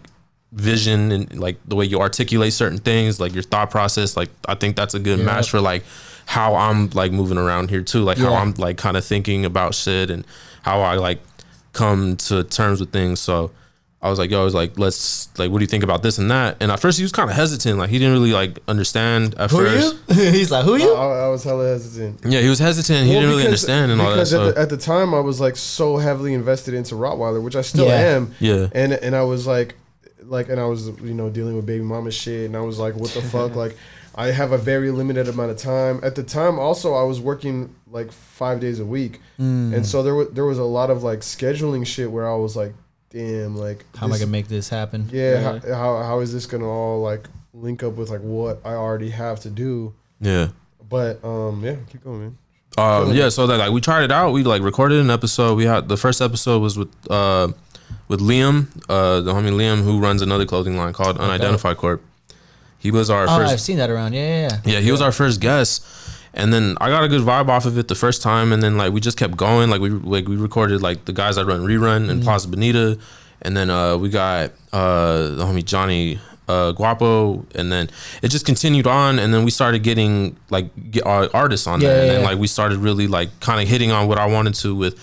vision and like the way you articulate certain things, like your thought process. Like I think that's a good match for like how I'm like moving around here too, like how I'm like kind of thinking about shit and how I like come to terms with things. So I was like, yo, let's like, what do you think about this and that? And at first he was kind of hesitant, like he didn't really like understand at first. Who are you? He's like, who are you? I was hella hesitant. Yeah, he was hesitant. He didn't really understand and all that. Because at the time I was like so heavily invested into Rottweiler, which I still am. Yeah. And I was like, and I was, you know, dealing with baby mama shit, and I was like, what the fuck? Like, I have a very limited amount of time. At the time, also, I was working like 5 days a week, and so there was a lot of like scheduling shit where I was like, damn, like, how am I gonna make this happen? Yeah, how is this gonna all like link up with like what I already have to do? Yeah. But yeah, keep going, man. Yeah, so that like we tried it out. We like recorded an episode. We had the first episode was with Liam, the homie Liam, who runs another clothing line called Unidentified Corp. He was our first. I've seen that around. Yeah, he was our first guest, and then I got a good vibe off of it the first time, and then like we just kept going. Like we recorded like the guys that run Rerun and Plaza Bonita, and then we got the homie Johnny Guapo, and then it just continued on, and then we started getting like artists on there, and then like we started really like kind of hitting on what I wanted to with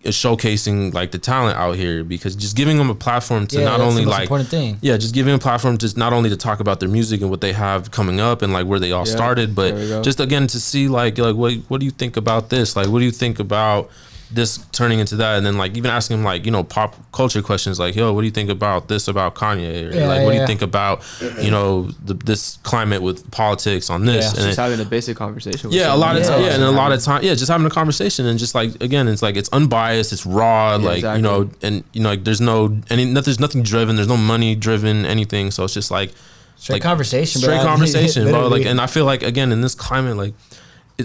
showcasing like the talent out here, because just giving them a platform to not only like just giving a platform just not only to talk about their music and what they have coming up and like where they all started, but just again to see like what do you think about this, like what do you think about this turning into that, and then like even asking him like, you know, pop culture questions like, yo, what do you think about this about Kanye, or what do you think about, you know, this climate with politics on this, and just having a basic conversation with a lot of time, and a lot of time just having a conversation, and just like again it's like it's unbiased, it's raw, like you know, and you know, like there's nothing driven, there's no money driven anything, so it's just like straight conversation, bro. Like, and I feel like again in this climate, like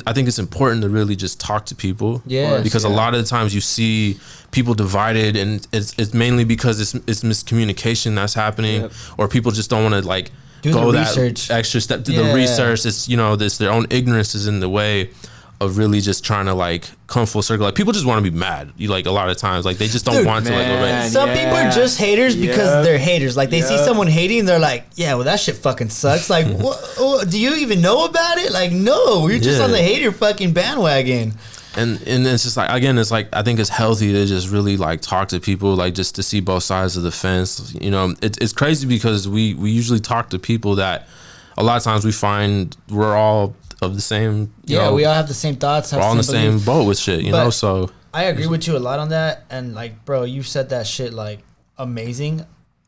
I think it's important to really just talk to people, because a lot of the times you see people divided, and it's mainly because it's miscommunication that's happening, or people just don't want to like go that extra step to the research. It's, you know, their own ignorance is in the way of really just trying to like come full circle. Like people just want to be mad. You like a lot of times like they just don't want to like go back. Some people are just haters because they're haters. Like they see someone hating, they're like, yeah, well that shit fucking sucks. Like what, do you even know about it? Like no, you're just on the hater fucking bandwagon. And it's just like, again, it's like I think it's healthy to just really like talk to people, like just to see both sides of the fence. You know, it's crazy because we usually talk to people that a lot of times we find we're all of the same, you know, we all have the same thoughts. We're all on the same boat with shit, you know. So I agree with you a lot on that, and like, bro, you said that shit like amazing.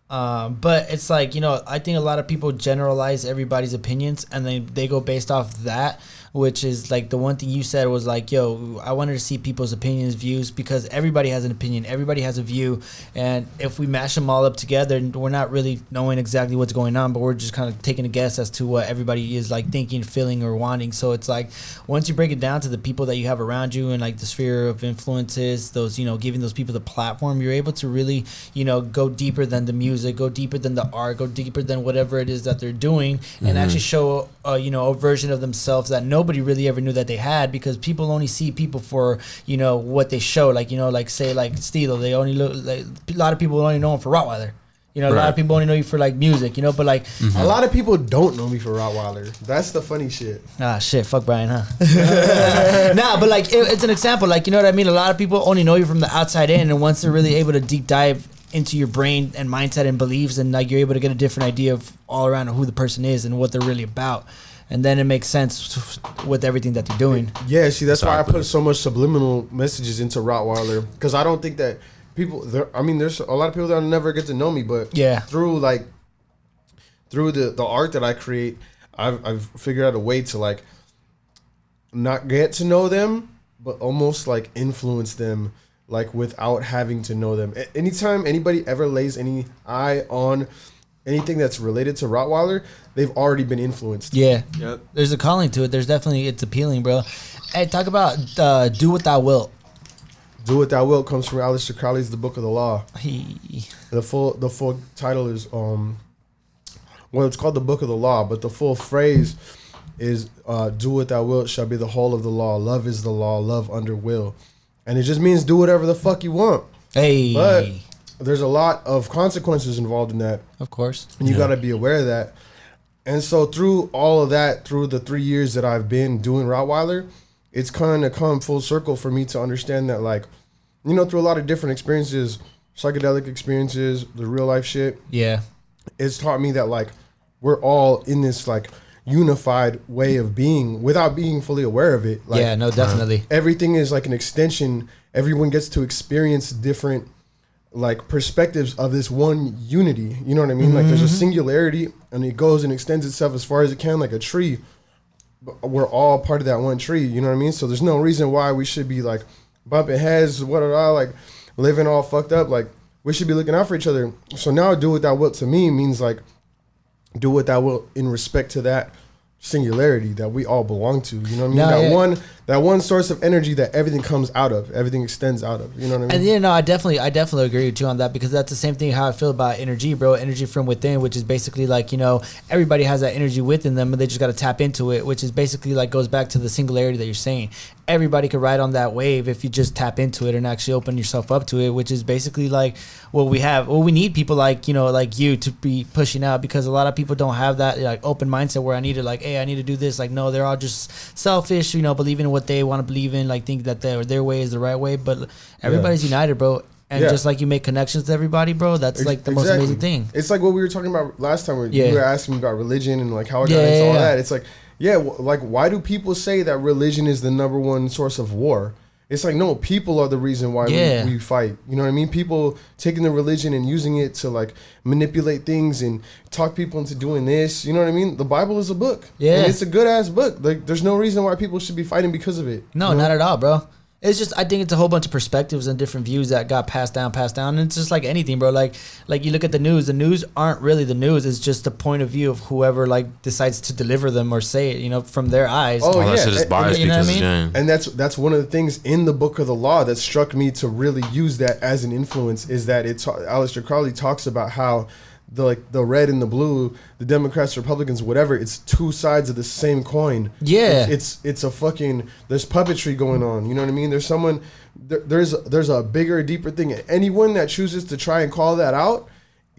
But it's like, you know, I think a lot of people generalize everybody's opinions, and they go based off that, which is like the one thing you said was like, yo, I wanted to see people's opinions, views, because everybody has an opinion, everybody has a view, and if we mash them all up together, we're not really knowing exactly what's going on, but we're just kind of taking a guess as to what everybody is like thinking, feeling, or wanting. So it's like once you break it down to the people that you have around you and like the sphere of influences, those, you know, giving those people the platform, you're able to really, you know, go deeper than the music, go deeper than the art, go deeper than whatever it is that they're doing, and actually show you know, a version of themselves that nobody really ever knew that they had, because people only see people for, you know, what they show. Like, you know, like say like Stillo, they only look like, a lot of people only know him for Rottweiler. You know, a lot of people only know you for like music, you know, but like a lot of people don't know me for Rottweiler. That's the funny shit. Shit, fuck Brian, huh? Nah, but like it's an example, like, you know what I mean? A lot of people only know you from the outside in, and once they're really able to deep dive into your brain and mindset and beliefs, and like you're able to get a different idea of all around who the person is and what they're really about, and then it makes sense with everything that they're doing. Yeah, see, that's why I put so much subliminal messages into Rottweiler, because I don't think that people I mean, there's a lot of people that never get to know me, but through the art that I create, I've figured out a way to like not get to know them, but almost like influence them, like without having to know them. Anytime anybody ever lays any eye on anything that's related to Rottweiler, they've already been influenced. Yeah. Yep. There's a calling to it. There's definitely, it's appealing, bro. Hey, talk about Do What Thou Wilt. Do What Thou Wilt comes from Aleister Crowley's The Book of the Law. He, The full title is well, it's called The Book of the Law, but the full phrase is do what thou wilt shall be the whole of the law. Love is the law, love under will. And it just means do whatever the fuck you want. hey. But there's a lot of consequences involved in that. Of course. And you got to be aware of that. And so through all of that, through the 3 years that I've been doing Rottweiler, it's kind of come full circle for me to understand that, like, you know, through a lot of different experiences, psychedelic experiences, the real life shit, Yeah. it's taught me that, like, we're all in this, like, unified way of being without being fully aware of it. Like, yeah, no, definitely. everything is like an extension. Everyone gets to experience different, like, perspectives of this one unity. You know what I mean? Like, there's a singularity, and it goes and extends itself as far as it can, like a tree. But we're all part of that one tree. You know what I mean? So there's no reason why we should be, like, bumping heads, like, living all fucked up. Like, we should be looking out for each other. So now do what thou wilt to me means, like, do what thou wilt in respect to that singularity that we all belong to. You know what I mean? No, That one source of energy that everything comes out of, everything extends out of. You know what I mean? And you know, I definitely agree with you on that, because that's the same thing how I feel about energy, bro. Energy from within, which is basically like, you know, everybody has that energy within them, but they just got to tap into it, which is basically like goes back to the singularity that you're saying. Everybody could ride on that wave if you just tap into it and actually open yourself up to it, which is basically like what we have. Well, we need people like, you know, like you to be pushing out, because a lot of people don't have that like open mindset where I need to, like, hey, I need to do this. Like, no, they're all just selfish, you know, believing in what they want to believe in, like think that their way is the right way. But everybody's united, bro. And just like you make connections with everybody, bro, that's like the most amazing thing. It's like what we were talking about last time, where you were asking me about religion and like how I got Yeah, into all yeah. that. It's like, like, why do people say that religion is the number one source of war? It's like, no, people are the reason why we fight. You know what I mean? People taking the religion and using it to, like, manipulate things and talk people into doing this. You know what I mean? The Bible is a book. Yeah. And it's a good-ass book. Like, there's no reason why people should be fighting because of it. No, you know? not at all, bro. It's just, I think it's a whole bunch of perspectives and different views that got passed down. And it's just like anything, bro. Like you look at the news aren't really the news. It's just the point of view of whoever, like, decides to deliver them or say it, you know, from their eyes. Oh, That shit is biased You know what because I mean? it's And that's one of the things in the Book of the Law that struck me to really use that as an influence, is that Aleister Crowley talks about how the red and the blue, the Democrats, Republicans, whatever, it's two sides of the same coin. Yeah. It's a fucking, there's puppetry going on. You know what I mean? There's someone, there's a bigger, deeper thing. Anyone that chooses to try and call that out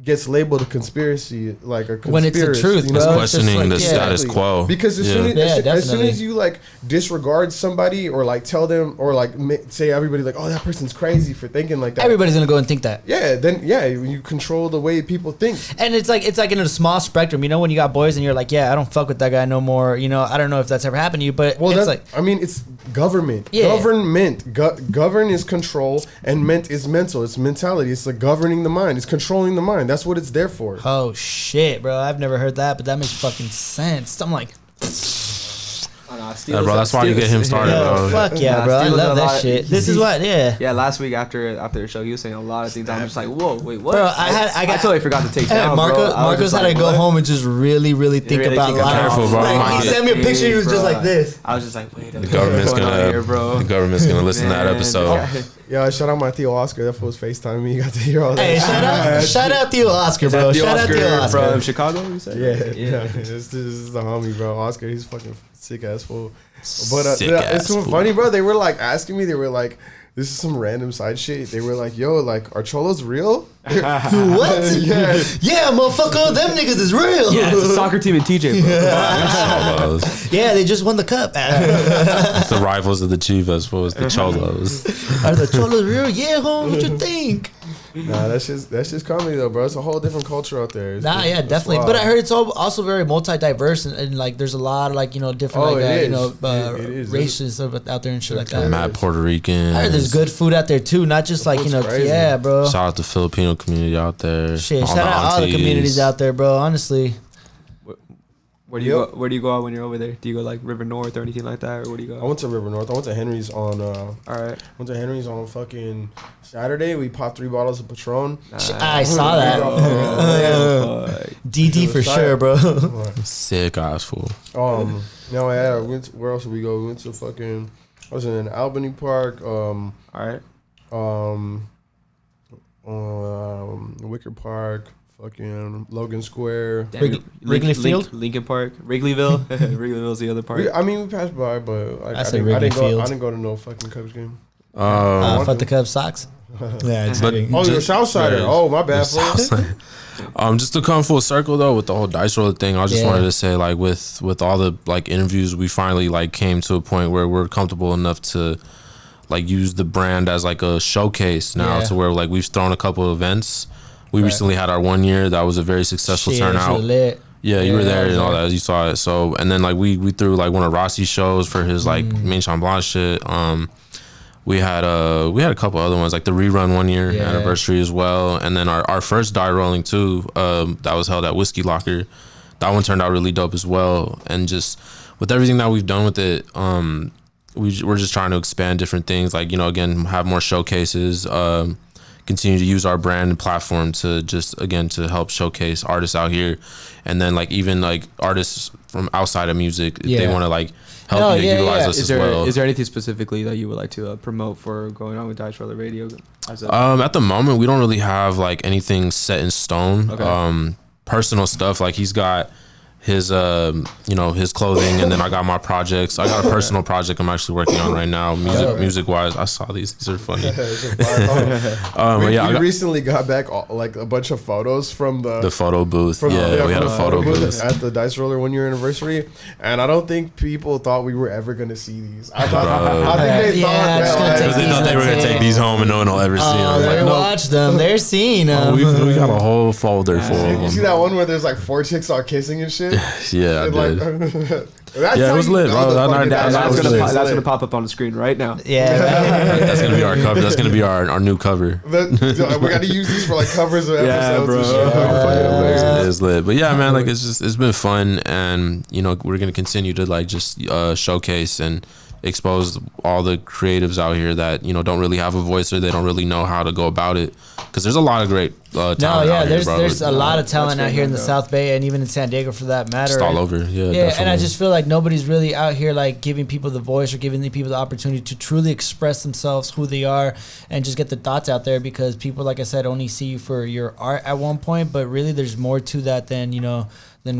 gets labeled a conspiracy, like a conspiracy. When it's the truth, you bro. know? It's just questioning like, the yeah. status quo. Because as soon definitely. as you, like, disregard somebody or, like, tell them or, like, say everybody, like, oh, that person's crazy for thinking like that. Everybody's going to go and think that. Yeah, then you control the way people think. And it's like in a small spectrum, you know, when you got boys and you're like, yeah, I don't fuck with that guy no more. You know, I don't know if that's ever happened to you, but Well, it's like, I mean, it's government. Yeah. Government. Govern is control, and ment is mental. It's mentality. It's like governing the mind. It's controlling the mind. That's what it's there for. oh shit, bro, I've never heard that, but that makes fucking sense. I'm like, Yeah, bro, that's why you get him started, yo, bro. fuck yeah, bro, I Stillo's love a that lot- shit. This is what, Yeah, last week after the show, he was saying a lot of things. I'm just like, whoa, wait, what? Bro, I totally forgot to take Hey, down, Marcos bro. I was just had like, to go what? home and just really think Really about think life. about Careful, bro. Like, Might he get- sent me a picture. He was just like this. I was just like, wait a The minute, government's what's going on gonna, here, bro? the government's gonna listen to that Man, episode. yeah. Yeah, shout out my Theo Oscar. That fool was FaceTiming me. You got to hear all that. Hey, shout out Theo Oscar, Is that bro. the Shout out Oscar Theo Oscar. from Chicago, you said? Yeah. This is the homie, bro. Oscar, he's fucking sick ass fool. But Sick it's ass so fool. funny, bro. They were like asking me. They were like, "This is some random side shit." They were like, "Yo, like, are cholos real?" What? Yeah. Yeah, motherfucker, them niggas is real. Yeah, it's a soccer team in TJ, bro. Cholos. Yeah, they just won the cup. It's the rivals of the Chivas, bro. It's the Cholos. Are the Cholos real? Yeah, home. What you think? Nah, that's just comedy though, bro. It's a whole different culture out there. Yeah, definitely. But I heard it's also very multi-diverse and like there's a lot of like, you know, different Oh, like it you is. know It is. races out there and shit like that. Mad Puerto Rican. I heard there's good food out there too, not just like, you know, food's crazy. yeah, bro. Shout out the Filipino community out there. Shit, All shout the out all the aunties. communities out there, bro. Honestly, Where do you go? Where do you go out when you're over there? Do you go like River North or anything like that, or where do you go? I went to River North. I went to Henry's on. All right. Went to Henry's on fucking Saturday. We popped 3 bottles of Patron. I saw that. DD for sure, bro. Sick ass fool. No, yeah. Where else did we go? We went to fucking. I was in Albany Park. All right. Wicker Park. Fucking Logan Square. Wrigley Field? Lincoln Park. Wrigleyville. Wrigleyville's the other part. We passed by, but I didn't go to no fucking Cubs game. Fuck the Cubs Sox? Yeah, it's but, you're a Southsider. Yeah, oh, my bad. Just to come full circle though with the whole dice roller thing, I just wanted to say like with all the like interviews, we finally like came to a point where we're comfortable enough to like use the brand as like a showcase now to where like we've thrown a couple of events. We recently had our 1 year. That was a very successful turnout. Yeah, you were there and all that. You saw it. So, and then like we threw like one of Rossi's shows for his like Main Chamblon shit. We had a couple other ones like the rerun 1 year anniversary as well. And then our first die rolling too. That was held at Whiskey Locker. That one turned out really dope as well. And just with everything that we've done with it, we're just trying to expand different things. Like, you know, again, have more showcases. Continue to use our brand and platform to just again to help showcase artists out here, and then like even like artists from outside of music if they want to like help utilize us as well. Is there anything specifically that you would like to promote for going on with Dice Roller Radio? At the moment we don't really have like anything set in stone. Okay. Personal stuff like he's got his his clothing, and then I got my projects. I got a personal project I'm actually working on right now, music wise. I saw these are funny. We recently got back like a bunch of photos from the photo booth. We had a photo booth at the Dice Roller 1 year anniversary, and I don't think people thought we were ever gonna see these. I think they thought they were gonna take these home and no one will ever see them. They watch them. They're seeing them. We got a whole folder full of them. You see that one where there's like 4 chicks all kissing and shit? Yeah, I did. It was lit, bro. That's gonna pop up on the screen right now. Yeah, that's gonna be our cover. That's gonna be our new cover. We got to use these for like covers of episodes. Bro. It is lit, but yeah, man, like it's been fun, and you know we're gonna continue to like just showcase and expose all the creatives out here that you know don't really have a voice or they don't really know how to go about it, because there's a lot of great talent out here, bro. There's a lot of talent out here in the South Bay and even in San Diego for that matter. Just all over, definitely. And I just feel like nobody's really out here like giving people the voice or giving the people the opportunity to truly express themselves, who they are, and just get the thoughts out there, because people, like I said, only see you for your art at one point, but really there's more to that than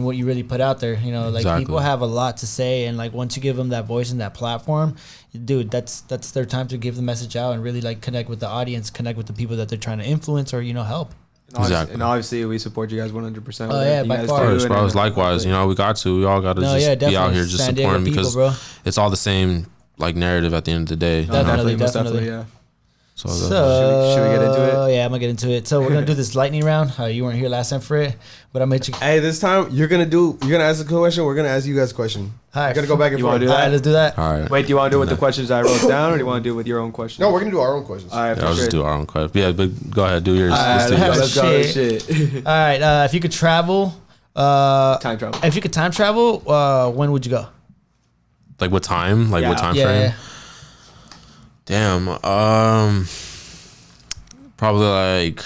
what you really put out there. You know, like people have a lot to say, and like once you give them that voice and that platform, dude, that's their time to give the message out and really like connect with the audience, connect with the people that they're trying to influence or help. And obviously we support you guys 100%. Oh yeah, by far. Bro, likewise, we got to be out here just supporting, because it's all the same like narrative at the end of the day. Definitely. Yeah. So should we get into it? Yeah, I'm gonna get into it. So we're gonna do this lightning round. You weren't here last time for it, but I'm gonna hit you. Hey, this time you're gonna ask a question. We're gonna ask you guys a question. Hi. We're gonna go back and forth. All right, let's do that. All right. Wait, do you want to do it with the questions I wrote down, or do you want to do it with your own questions? No, we're gonna do our own questions. All right, I'll just do our own questions. Yeah, but go ahead, do yours. Let's go. Shit. All right. If you could travel, time travel. If you could time travel, when would you go? Like what time? Like what time frame? Damn. Probably like,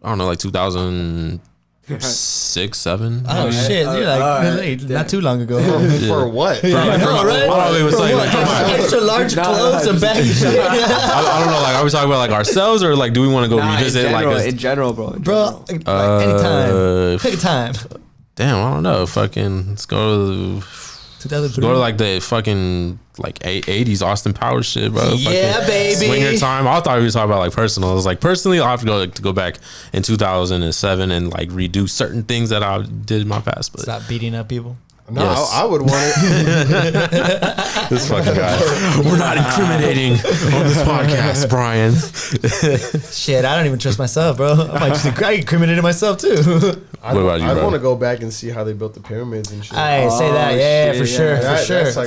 I don't know, like 2006, 7. Oh shit! You're like not too long ago. For what? Probably was like extra large clothes and bags. I don't know. Like, are we talking about like ourselves, or like do we want to go revisit in general, bro? Like anytime. Pick a time. Damn, I don't know. Fucking let's go. 2003. Go to like the fucking like 80s Austin Powers shit, bro. Yeah, fucking baby. Swinger time. I thought we were talking about like personal. I was like, personally, I'll have to go back in 2007 and like redo certain things that I did in my past. But stop beating up people. No, yes. I would want it. This fucking guy. We're not incriminating on this podcast, Brian. Shit, I don't even trust myself, bro. I incriminated myself too. What about you, bro? I want to go back and see how they built the pyramids and shit. I say that, yeah, for sure, for sure. That's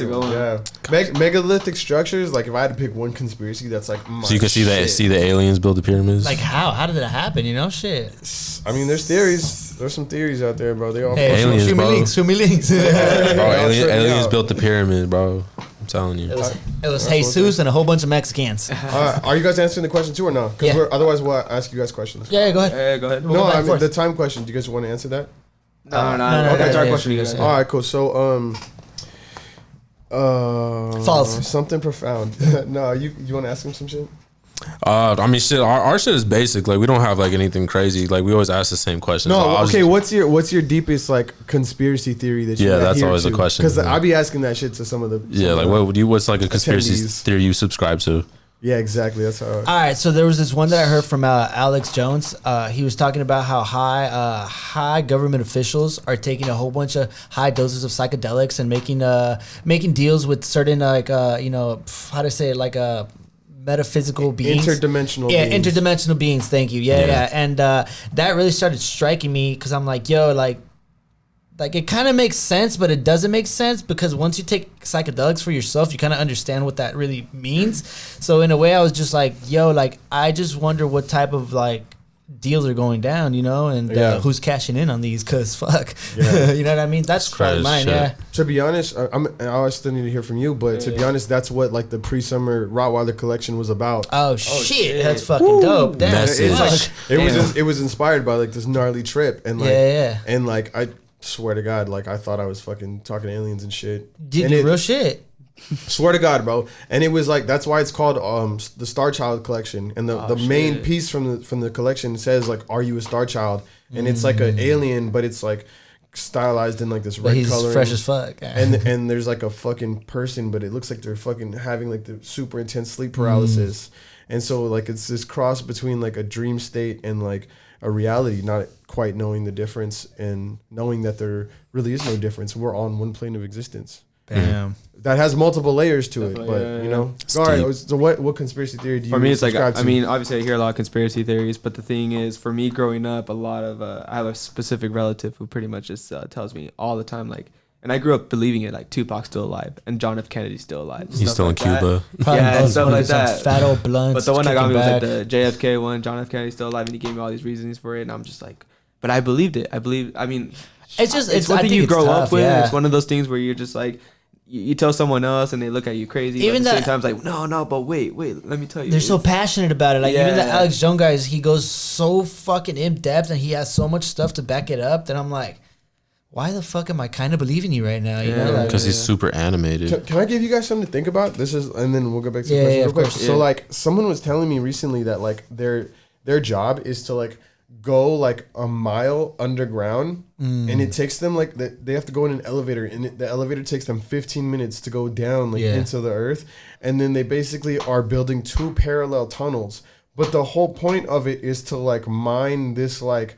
like, megalithic structures. Like if I had to pick one conspiracy, that's like. So you can see the aliens build the pyramids. Like how? How did that happen? Shit. I mean, there's theories. There's some theories out there, bro. They all aliens, show me bro. links. Show me links. Bro, aliens built the pyramid, bro. I'm telling you. It was Jesus and a whole bunch of Mexicans. Are you guys answering the question too or no? Because otherwise we'll ask you guys questions. Yeah, go ahead. Yeah, go ahead. No, I mean the time question. Do you guys want to answer that? No. Okay, That's our question. You guys. All right, cool. So false. Something profound. No, you want to ask him some shit? I mean, shit. Our shit is basic. Like, we don't have like anything crazy. Like, we always ask the same question. No, okay. What's your deepest like conspiracy theory that you? Yeah, that's always a question. Because I be asking that shit to some of the. What's like a conspiracy attendees. theory you subscribe to? Yeah, exactly. That's how. All right, so there was this one that I heard from Alex Jones. He was talking about how high government officials are taking a whole bunch of high doses of psychedelics and making deals with certain how to say it, like metaphysical beings, interdimensional. Yeah, beings. interdimensional beings. Thank you. Yeah. And that really started striking me because I'm like, yo, like it kind of makes sense, but it doesn't make sense because once you take psychedelics for yourself, you kind of understand what that really means. So in a way, I was just like, yo, like I just wonder what type of like deals are going down, and who's cashing in on these? Cause fuck, you know what I mean? That's probably mine. Shit. Yeah. To be honest, I still need to hear from you, but to be honest, that's what like the pre-summer Rottweiler collection was about. Oh shit, that's fucking dope. Damn, it was inspired by like this gnarly trip and like and like I swear to God, like I thought I was fucking talking to aliens and shit. Real shit. Swear to God, bro. And it was like that's why it's called the Star Child collection. And the main piece from the collection says like, "Are you a Star Child?" And it's like an alien, but it's like stylized in like this red he's color. Fresh as fuck. And there's like a fucking person, but it looks like they're fucking having like the super intense sleep paralysis. And so like it's this cross between like a dream state and like a reality, not quite knowing the difference and knowing that there really is no difference. We're on one plane of existence. Damn. That has multiple layers to it, but you know. All right. So what conspiracy theory do you? For me, it's like subscribe to? I mean, obviously I hear a lot of conspiracy theories, but the thing is, for me growing up, a lot of I have a specific relative who pretty much just tells me all the time, like, and I grew up believing it, like Tupac's still alive and John F. Kennedy's still alive. He's still in Cuba. Yeah, and stuff like that. Fat old blunts. But the one that got me was like the JFK one. John F. Kennedy's still alive, and he gave me all these reasons for it, and I'm just like, but I believed it. I mean, it's one thing you grow up with. Yeah. It's one of those things where you're just like. You tell someone else and they look at you crazy. Even at the same time, it's like, no, but wait, let me tell you. They're so passionate about it. Like even the Alex Jones guys, he goes so fucking in depth and he has so much stuff to back it up that I'm like, why the fuck am I kind of believing you right now? You know, because he's super animated. Can I give you guys something to think about? And then we'll go back to the question real quick. So like, someone was telling me recently that like their job is to like go like a mile underground and it takes them like they have to go in an elevator and the elevator takes them 15 minutes to go down like into the earth, and then they basically are building 2 parallel tunnels, but the whole point of it is to like mine this like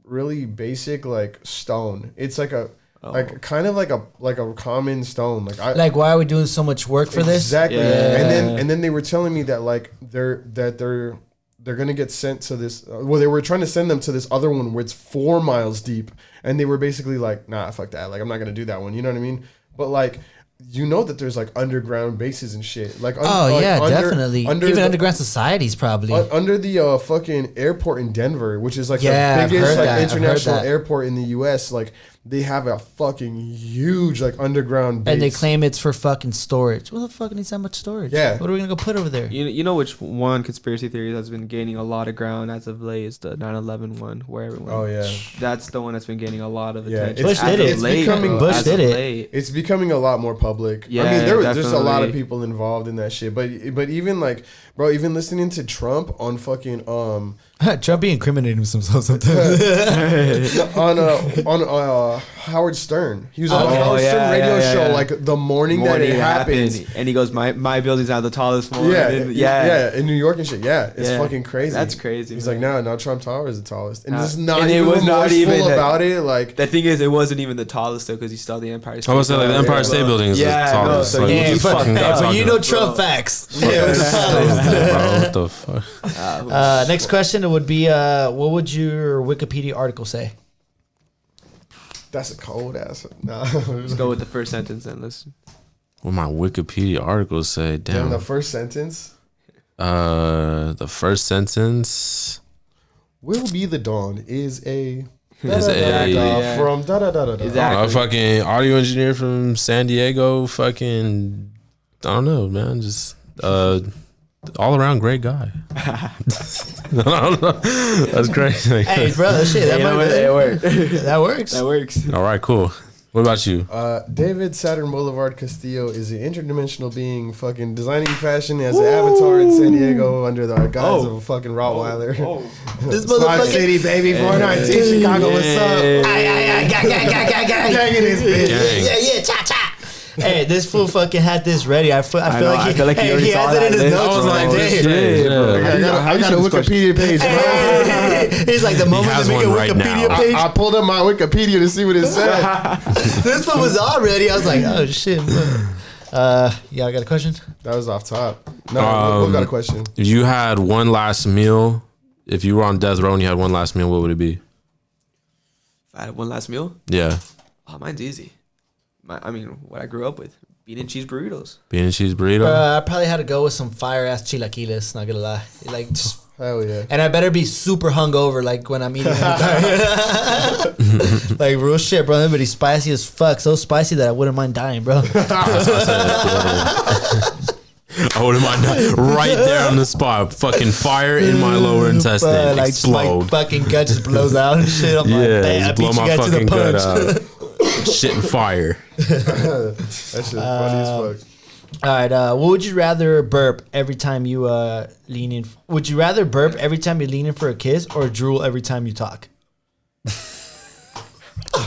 really basic like stone. It's like a like kind of like a common stone. Like why are we doing so much work for this? Exactly. And then they were telling me that like they're gonna get sent to this. Well, they were trying to send them to this other one where it's 4 miles deep, and they were basically like, "Nah, fuck that. Like, I'm not gonna do that one." You know what I mean? But like, you know that there's like underground bases and shit. Like, definitely. Even underground societies probably. Under the fucking airport in Denver, which is like the biggest like international airport in the U.S. Like, they have a fucking huge like underground base. And they claim it's for fucking storage. What the fuck needs that much storage? Yeah. What are we gonna go put over there? You know which one conspiracy theory has been gaining a lot of ground as of late is the 9/11 one, where everyone. Oh yeah. That's the one that's been gaining a lot of attention. Bush did it. Bush did it. It's becoming a lot more public. Yeah, I mean, there's a lot of people involved in that shit. But even like, bro, even listening to Trump on fucking Trump be incriminating himself sometimes. on Howard Stern. He was on Howard Stern radio show like the morning that it happened. And he goes, my building's not the tallest one. Yeah, in New York and shit. Yeah, it's fucking crazy. That's crazy. He's like, no, Trump Tower is the tallest. And just not even about it. Like, the thing is, it wasn't even the tallest though, because he still the Empire State. I was saying like the Empire State Building is the tallest. No, so but you know Trump facts. What the fuck? Next question would be, what would your Wikipedia article say? That's a cold ass. Nah. Let's go with the first sentence then. Listen. What my Wikipedia articles say? Damn. The first sentence. The first sentence. Will Be the Dawn is a. is a from a fucking audio engineer from San Diego. Fucking, I don't know, man. Just all around great guy. I don't know. That's crazy. Hey, bro, shit, that works. That works. All right, cool. What about you? David Saturn Boulevard Castillo is an interdimensional being fucking designing fashion as an avatar in San Diego under the guise of a fucking Rottweiler. This Smart motherfucker. City, baby, 419 Chicago, what's up? Gang in this bitch. Yeah, cha. Hey, this fool fucking had this ready. I feel like he already has saw it in his that. notes. I was like, Damn. shit, bro. I got a Wikipedia page, bro. He's like, the moment has to make a one right Wikipedia now. page. I pulled up my Wikipedia to see what it said. This one was all ready. I was like, oh shit. Yeah, I got a question. That was off top. No, we got a question. If you had one last meal, if you were on death row and you had one last meal, what would it be? If I had one last meal, Yeah, mine's easy. What I grew up with: bean and cheese burritos. bean and cheese burrito. I probably had to go with some fire ass chilaquiles. Not gonna lie, like just. Hell yeah. And I better be super hungover, like when I'm eating. Like real shit, bro. Everybody spicy as fuck, so spicy that I wouldn't mind dying, bro. I wouldn't mind right there on the spot. Fucking fire in my lower intestine. Like, Explode. my fucking gut just blows out and shit. I'm like, damn, I just blow beat you my guys to the fucking gut punch. out. Shit and fire. That shit's funny as fuck. All right, what would you rather burp every time you lean in? Would you rather burp every time you lean in for a kiss or drool every time you talk? Who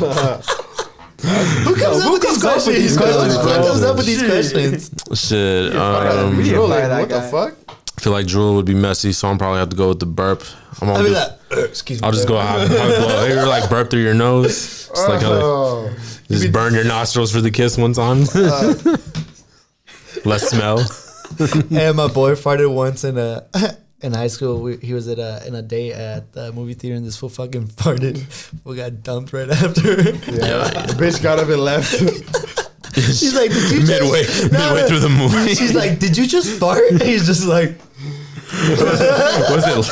comes up with these questions? Who comes up with these questions? Shit. What the fuck? I feel like drool would be messy, so I'm probably have to go with the burp. I'll be like, excuse me. I'll just go have blow. You ever like burp through your nose? It's like how just burn your nostrils for the kiss one time. Less smell. And my boy farted once in high school. He was at in a day at the movie theater, and this fool fucking farted. We got dumped right after. Yeah. The bitch got up and left. She's like, did you midway through the movie. She's like, did you just fart? And he's just like,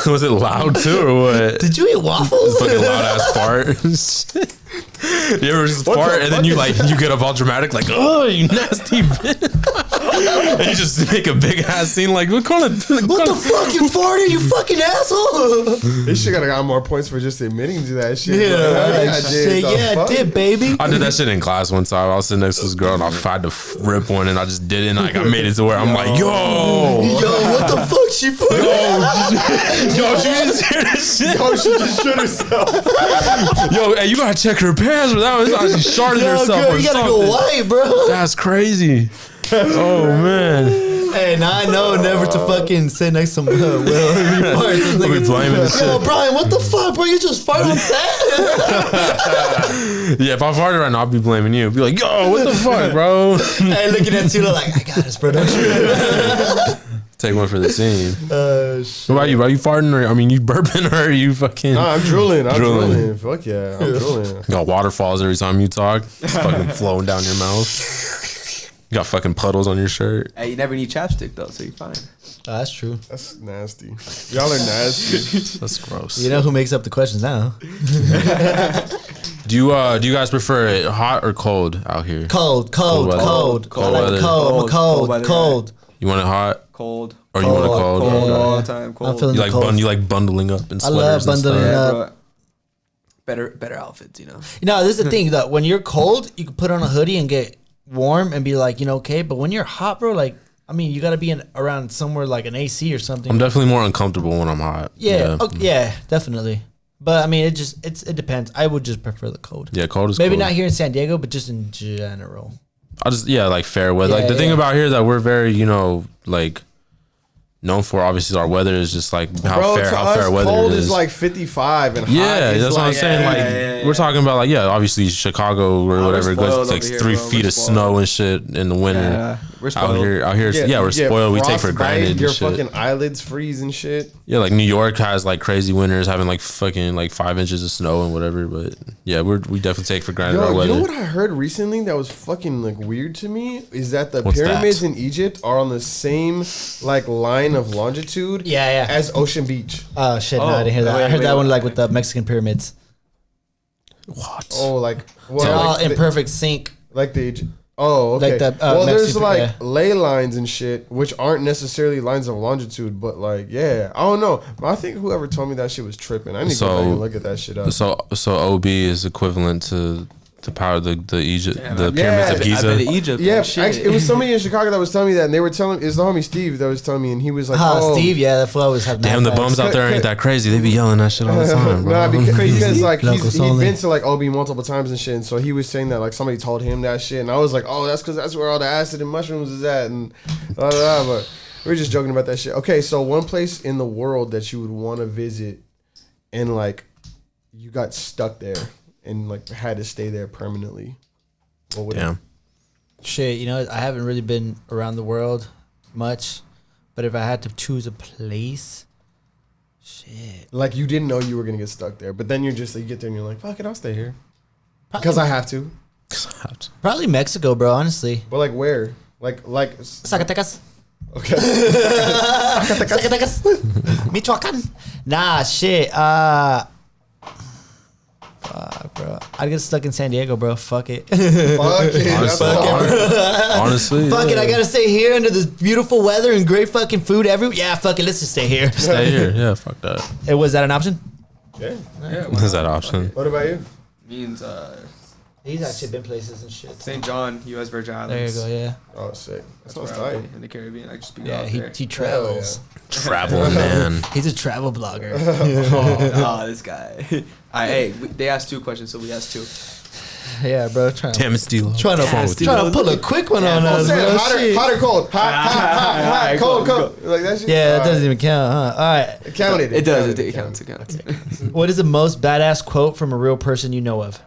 was it loud too or what? did you eat waffles? Fucking loud ass fart. You ever just fart and then you get up all dramatic like, oh, you nasty bitch. And you just make a big ass scene like, what the fuck, you farted, you fucking asshole? This shit gotta got more points for just admitting to that shit. I did, baby. I did that shit in class one time. I was sitting next to this girl and I tried to rip one and I just did it and like I made it to where I'm like, yo, what the fuck, she farted? yo, she didn't hear this shit. Oh, she just shit herself. Yo, hey, you gotta check her pants, but that was like she sharded herself. Girl, or you gotta something. go white, bro. That's crazy. Oh man. Hey, now I know never to fucking sit next to Will. I'll be blaming this shit. Yo, Brian, what the fuck, bro? You just farted on set? Yeah, if I farted right now, I'll be blaming you. Be like, yo, what the fuck, bro? Hey, looking at Stillo like, I got this, bro. Don't you? Take one for the team. Shit. What about you? Are you farting or you burping or are you fucking? Nah, I'm drooling. Fuck yeah, I'm drooling. You got waterfalls every time you talk. It's fucking flowing down your mouth. You got fucking puddles on your shirt. Hey, you never need chapstick though, so you're fine. That's true. That's nasty. Y'all are nasty. That's gross. You know who makes up the questions now? Do you guys prefer it hot or cold out here? Cold. weather. Cold. Cold I like weather. cold. Cold. Cold. You want it hot Cold. or you want it cold? Cold. All the time. Cold. I'm feeling You the like cold. you like bundling up in I love sweaters and bundling stuff. up. Bro. Better outfits, you know. You know, this is the thing that when you're cold, you can put on a hoodie and get warm and be like, okay. But when you're hot, bro, like, I mean, you got to be around somewhere like an AC or something. I'm definitely more uncomfortable when I'm hot. Yeah. Yeah, definitely. But I mean, it depends. I would just prefer the cold. Yeah, cold is Maybe cold. not here in San Diego, but just in general. I just like fair weather. Yeah, Like the thing yeah. about here that we're very like known for. Obviously, our weather is just like how fair weather cold is. is like 55 and hot. Yeah, is that's what I'm saying. Like we're talking about like obviously Chicago or whatever goes like spoiled 3 over here, feet bro. of snow and shit in the winter. Yeah, we're spoiled. Out here, we're spoiled. We take for granted. Your and shit. fucking eyelids freeze and shit. Yeah, like New York has like crazy winters, having like fucking like 5 inches of snow and whatever. But yeah, we definitely take for granted our Yo, weather. you know what I heard recently that was fucking like weird to me is that the What's pyramids that? in Egypt are on the same like line of longitude Yeah. as Ocean Beach. Oh shit! No, I didn't hear that. I heard that one like with the Mexican pyramids. What? Oh, like They're all in perfect sync. Like okay. Like the, well, there's Mexican, like ley lines and shit, which aren't necessarily lines of longitude, but like, yeah, I don't know. I think whoever told me that shit was tripping. I need to go back and look at that shit up. So OB is equivalent to the power the Egypt, the pyramids of Giza. I've been to Egypt. Yeah, actually, it was somebody in Chicago that was telling me that, and they were telling it's the homie Steve that was telling me, and he was like, Steve, yeah, that flow always have. Damn, the bums out there ain't that crazy. They be yelling that shit all the time, bro. Nah, because like he's been to like OB multiple times and shit, and so he was saying that like somebody told him that shit, and I was like, oh, that's because that's where all the acid and mushrooms is at, and blah, blah, blah, but we were just joking about that shit. Okay, so one place in the world that you would want to visit, and like you got stuck there and like had to stay there permanently. What would Damn. Shit, you know, I haven't really been around the world much, but if I had to choose a place, shit. like you didn't know you were gonna get stuck there, but then you're just like, you get there and you're like, fuck it, I'll stay here because I have to. Probably Mexico, bro. Honestly. But like where? Like Zacatecas. okay. Zacatecas. Michoacan. Nah, shit. Fuck, bro. I'd get stuck in San Diego, bro. Fuck it. Fuck it. Honestly, Fuck it. I gotta stay here under this beautiful weather and great fucking food everywhere. Yeah, fuck it. Let's just stay here. Stay here. Yeah, fuck that. Was that an option? Yeah. Is that option? What about you? Means He's actually been places and shit. St. John, U.S. Virgin There you Islands. go. Yeah. Oh, sick. That's That where sounds I'll tight. be in the Caribbean. I just be Yeah. out He there. travels. Travel, man. He's a travel blogger. Oh, this guy. They asked 2 questions, so we asked 2. Yeah, bro. Trying Damn it, Stillo. to pull a quick one on us, bro. Hot or cold? Hot, cold. Like that shit? Yeah, that doesn't even count, huh? All right. It counted. It does. It counts. What is the most badass quote from a real person you know of?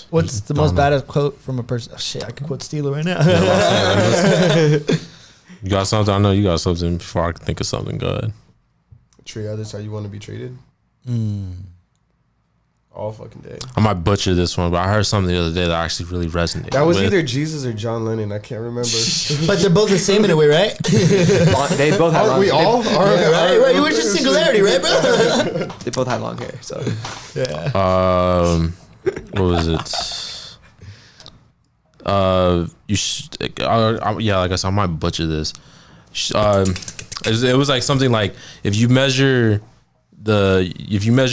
What's the most badass quote from a person? Oh, shit, I could quote Stillo right now. You got something? I know you got something before I can think of something good. Treat others how you want to be treated. All fucking day. I might butcher this one, but I heard something the other day that actually really resonated. That was with. either Jesus or John Lennon. I can't remember. But they're both the same in a way, right? They both have Aren't long we all? Right. You were just singularity, right, bro? They both had long hair, so. Yeah. What was it? You should. Yeah, like I said, I might butcher this. It was like something like if you measure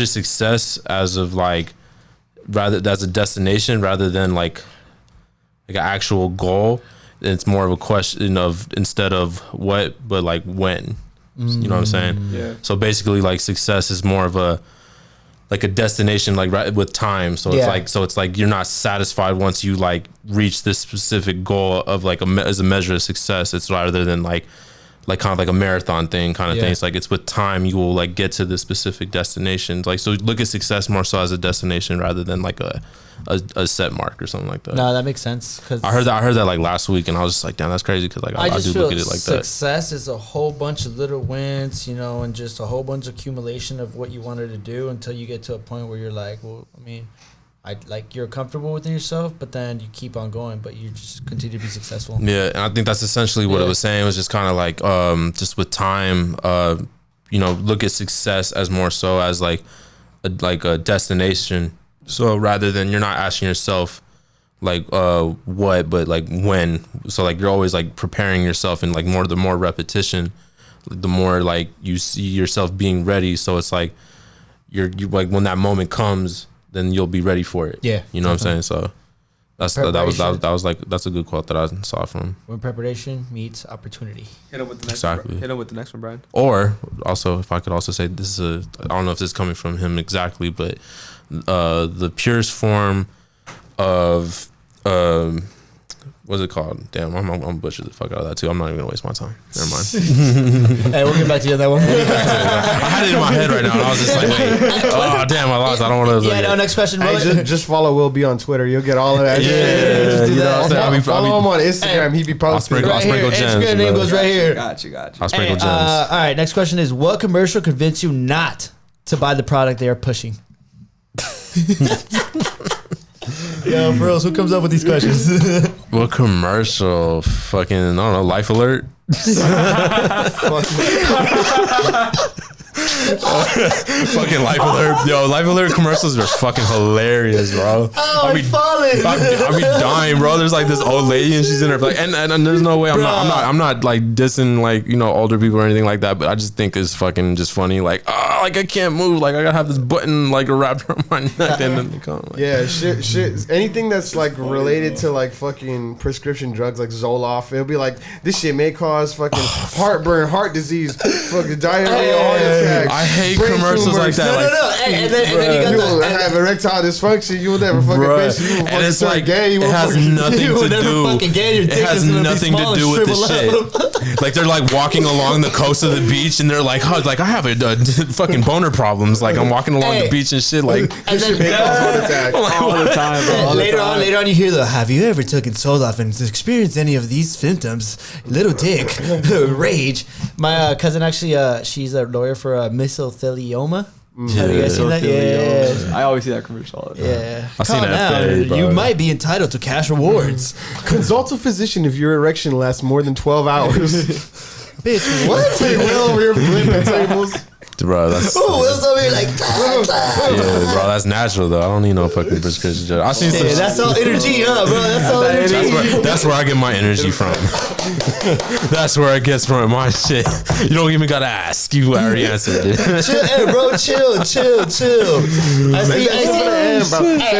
success as of like rather as a destination rather than like an actual goal, it's more of a question of instead of what but like when. You know what I'm saying? Yeah. So basically, like success is more of a destination, like right with time. So it's like you're not satisfied once you like reach this specific goal of like as a measure of success. It's rather than like kind of like a marathon thing kind of thing. It's like it's with time you will like get to the specific destination. Like so, look at success more so as a destination rather than like a set mark or something like that. No, that makes sense. Cause I heard that like last week, and I was just like, damn, that's crazy because like I just do feel look at it like that. Success is a whole bunch of little wins, you know, and just a whole bunch of accumulation of what you wanted to do until you get to a point where you're like, well, I mean, you're comfortable within yourself, but then you keep on going, but you just continue to be successful. Yeah, and I think that's essentially what it was saying. It was just kind of like just with time, you know, look at success as more so as like a destination. So rather than you're not asking yourself like what, but like when. So like you're always like preparing yourself, and like the more repetition, the more like you see yourself being ready. So it's like you like when that moment comes, then you'll be ready for it. Yeah, you know what I'm saying. So that's a good quote that I saw from. When preparation meets opportunity. Hit him with the next Exactly. one. Hit him with the next one, Brian. Or also, if I could also say this is I don't know if this is coming from him exactly, but the purest form of what's it called? Damn, I'm gonna butcher the fuck out of that too. I'm not even gonna waste my time. Never mind. Hey, we'll get back to you on that one. I had it in my head right now, and I was just like, wait, oh damn, I lost. I don't want to. Yeah, no, next question. Hey, just follow Will B on Twitter. You'll get all of that. Yeah, do that. Follow him on Instagram. He be posting. I'll sprinkle gems. Instagram name goes right here. Got you. I'll sprinkle gems. All right, next question is: what commercial convinced you not to buy the product they are pushing? Yo, for real, who comes up with these questions? What commercial? Fucking, I don't know, Life Alert? Fucking Life Alert. Yo, Life Alert commercials are fucking hilarious, bro. Oh, I'm falling. I be dying, bro. There's like this old lady and she's in her like, and there's no way I'm not like dissing like, you know, older people or anything like that, but I just think it's fucking just funny. Like, like I can't move. Like I gotta have this button like wrapped around my neck and then they come. Like, yeah, shit. Anything that's like related to like fucking prescription drugs like Zoloft, it'll be like this shit may cause fucking heartburn, heart disease, fucking diarrhea, heart attack. I hate commercials like that. No. And then you got you'll have erectile dysfunction. You'll never fucking bitch. You will fucking start gay. It has nothing to do. It has nothing to do with the shit. Like they're like walking along the coast of the beach and they're like, oh, like I have a fucking boner problems. Like I'm walking along the beach and shit. Like and then may cause heart attack all the time, bro. Later on, you hear the have you ever taken Zoloft and experienced any of these symptoms? Little dick, rage. My cousin actually, she's a lawyer for mesothelioma. Have you guys seen that? Yeah. I always see that commercial all the time. Yeah. I've seen that. You might be entitled to cash rewards. Consult a physician if your erection lasts more than 12 hours. Bitch, what? Hey, Will over here flipping tables. Bro, that's Will's over here like, yeah, bro, that's natural though. I don't need no fucking prescription drug. I seen some. that's all energy, huh, bro? That's all energy. That's where I get my energy from. That's where it gets from my shit. You don't even gotta ask. You already answered it. Chill, hey, bro, chill. I see. Say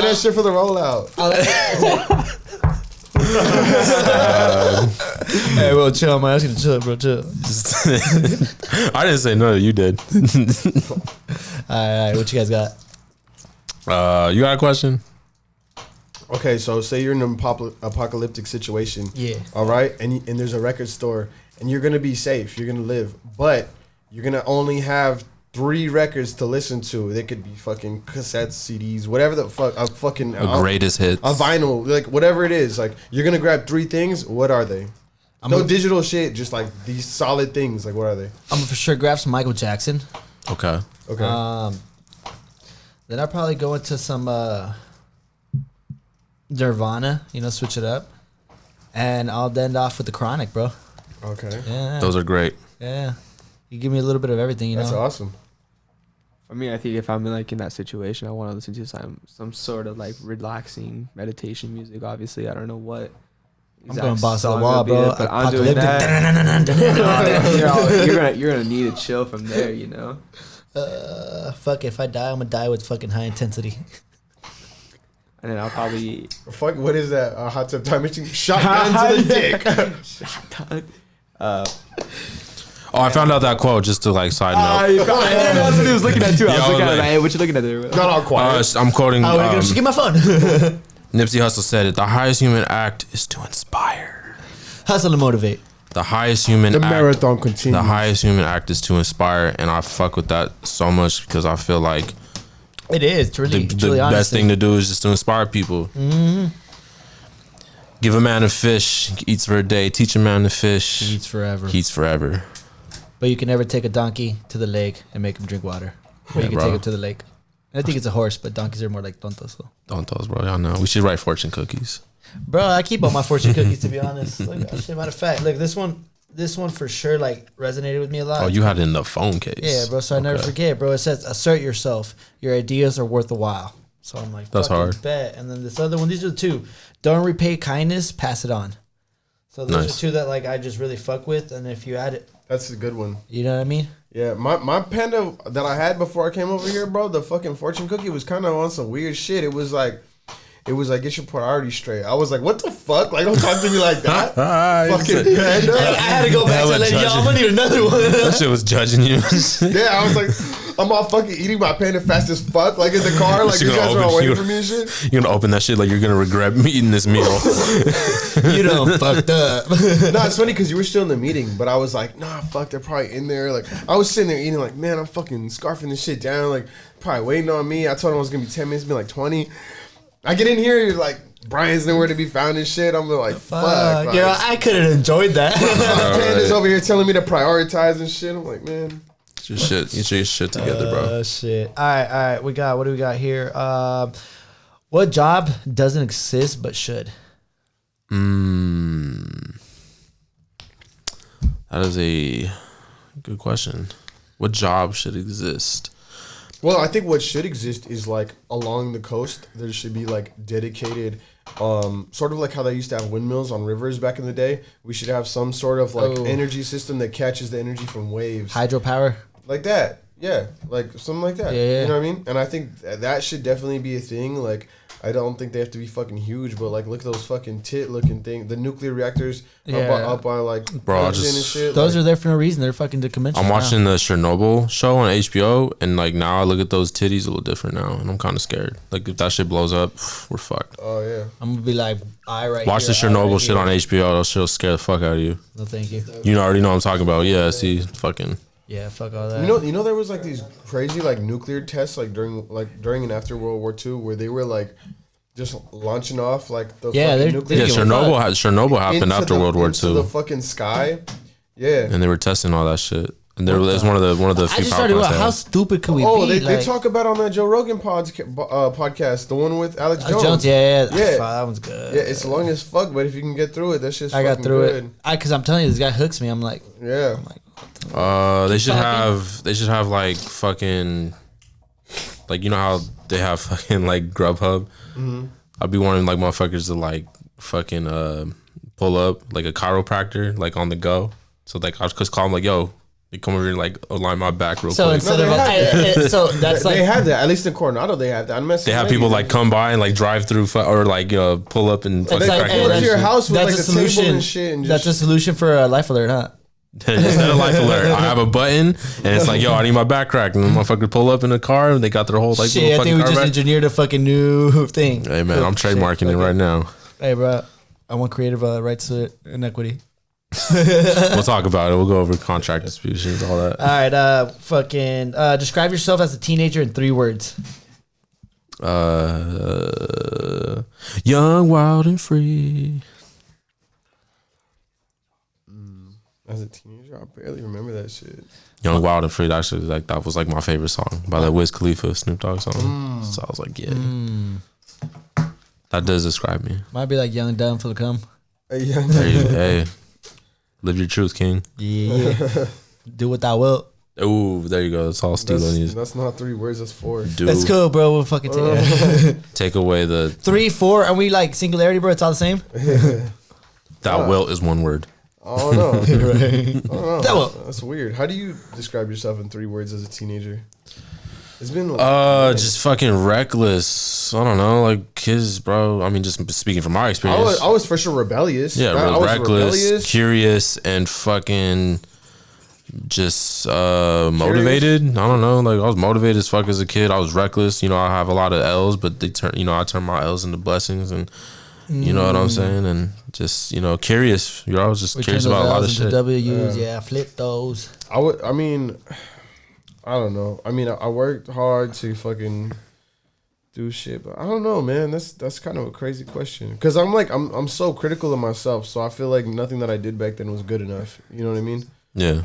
that shit for the rollout. Hey, bro, chill. I'm asking you to chill, bro. Chill. I didn't say no. You did. All right. What you guys got? You got a question? Okay, so say you're in an apocalyptic situation. Yeah. All right, and there's a record store, and you're gonna be safe. You're gonna live, but you're gonna only have 3 records to listen to. They could be fucking cassettes, CDs, whatever the fuck. A greatest hits. A vinyl, like whatever it is. Like you're gonna grab 3 things. What are they? No digital shit. Just like these solid things. Like what are they? I'm gonna for sure grab some Michael Jackson. Okay. Then I'll probably go into some Nirvana. You know, switch it up, and I'll end off with the Chronic, bro. Okay. Yeah. Those are great. Yeah. You give me a little bit of everything. You know. That's awesome. For me, I think if I'm like in that situation, I want to listen to some sort of like relaxing meditation music. Obviously, I don't know what. I'm going boss to the wall, bro. But I'm doing that. You're gonna need to chill from there, you know. Fuck. If I die, I'm gonna die with fucking high intensity. And then I'll probably fuck. What is that? Hot tub time machine? Shotgun to the dick. Shotgun. Oh, I found out that quote just to like side note. That's what he was looking at too. I was looking at it. Hey, what you looking at there? Not all quiet. I'm quoting. Oh, we're gonna get my phone. Nipsey Hussle said it. The highest human act is to inspire. Hustle to motivate. The highest human act. Marathon continues. The highest human act is to inspire, and I fuck with that so much because I feel like it is truly the best thing to do is just to inspire people. Mm-hmm. Give a man a fish, he eats for a day. Teach a man to fish, he eats forever. He eats forever. But you can never take a donkey to the lake and make him drink water. Or you can take him to the lake. And I think it's a horse, but donkeys are more like tontos. So. Tontos, bro. Y'all know. We should write fortune cookies. Bro, I keep all my fortune cookies, to be honest. Like, shit, matter of fact, look, this one for sure like resonated with me a lot. Oh, you had it in the phone case. Yeah, bro. So I never forget, bro. It says, assert yourself. Your ideas are worth a while. So I'm like, that's hard. Bet. And then this other one, these are the 2. Don't repay kindness, pass it on. So those are 2 that like I just really fuck with. And if you add it, that's a good one. You know what I mean? Yeah, my panda that I had before I came over here, bro, the fucking fortune cookie was kind of on some weird shit. It was like, get your priorities straight. I was like, what the fuck? Like, don't talk to me like that. Fucking panda. I had to go back to like, yo, I'm gonna need another one. That shit was judging you. Yeah, I was like, I'm all fucking eating my panda fast as fuck, like in the car, like you guys are all waiting for me and shit. You're gonna open that shit like you're gonna regret eating this meal. You done fucked up. No, it's funny because you were still in the meeting, but I was like, nah, fuck, they're probably in there. Like, I was sitting there eating, like, man, I'm fucking scarfing this shit down, like, probably waiting on me. I told them it was gonna be 10 minutes, be like 20. I get in here, you're like, Brian's nowhere to be found and shit. I'm like, fuck. Like, girl, I could have enjoyed that. Panda's over here telling me to prioritize and shit. I'm like, man. Get your shit together, bro. Shit. All right. What do we got here? What job doesn't exist but should? That is a good question. What job should exist? Well, I think what should exist is like along the coast, there should be like dedicated, sort of like how they used to have windmills on rivers back in the day. We should have some sort of like energy system that catches the energy from waves. Hydropower. Like that. Yeah. Like something like that. Yeah. You know what I mean? And I think that should definitely be a thing. Like, I don't think they have to be fucking huge, but like, look at those fucking tit-looking things. The nuclear reactors up on like just, and shit. Those are there for no reason. They're fucking conventional. I'm watching the Chernobyl show on HBO, and like now I look at those titties a little different now, and I'm kind of scared. Like if that shit blows up, we're fucked. Oh yeah. I'm gonna be like, watch the Chernobyl shit on HBO. That shit'll scare the fuck out of you. No, thank you. You already know what I'm talking about. Yeah, see, fucking. Yeah, fuck all that. You know, there was like these crazy like nuclear tests like during and after World War II where they were like just launching off like the fucking nuclear. Yeah, Chernobyl happened after World War II. The fucking sky. Yeah. And they were testing all that shit. And there was one of the I just started about how stupid could we be? Oh, they talk about on that Joe Rogan podcast, the one with Alex Jones. Yeah. That one's good. Yeah, it's long as fuck, but if you can get through it, that's just. I got through it. Because I'm telling you, this guy hooks me. I'm like, yeah. They should have like fucking, like, you know how they have fucking like Grubhub. Mm-hmm. I'd be wanting like motherfuckers to like fucking pull up like a chiropractor like on the go. So like I was just call them like, yo, you come over here and like align my back real quick. Instead of so that's like they have that. At least in Coronado they have that. They have people like come by and like drive through or like pull up and they fucking go to your house with like a solution and shit. And that's a solution for a life alert, huh? Instead of life alert, I have a button and it's like, yo, I need my back cracked, and the motherfucker pull up in a car and they got their whole like shit. little I think we just engineered a fucking new thing. Hey man, I'm trademarking it right now. Hey bro, I want creative rights to it and equity. We'll talk about it. We'll go over contract disputes, all that. All right, fucking describe yourself as a teenager in 3 words. Young, wild, and free. As a teenager, I barely remember that shit. Young, Wild, and Free. Actually, like that was like my favorite song by the Wiz Khalifa, Snoop Dogg song. So I was like, yeah, that does describe me. Might be like young, dumb, full of cum. Hey, live your truth, King. Yeah. Do what thou wilt. Ooh, there you go. That's all Stillo needs. That's not 3 words. That's 4. Dude, that's cool, bro. We'll fucking take away the 3, 4. Are we like singularity, bro? It's all the same. Thou wilt is 1 word. Oh no, right. Oh, no. That's weird. How do you describe yourself in 3 words as a teenager? It's been just fucking reckless. I don't know, like kids, bro. I mean, just speaking from my experience, I was for sure rebellious. Yeah, reckless, curious, and fucking just motivated. I don't know, like I was motivated as fuck as a kid. I was reckless. You know, I have a lot of L's, but I turn my L's into blessings, and you know what I'm saying, and just curious. I was just curious about a lot of shit. W's, flip those. I don't know. I mean, I worked hard to fucking do shit, but I don't know, man. That's kind of a crazy question because I'm so critical of myself, so I feel like nothing that I did back then was good enough. You know what I mean? Yeah.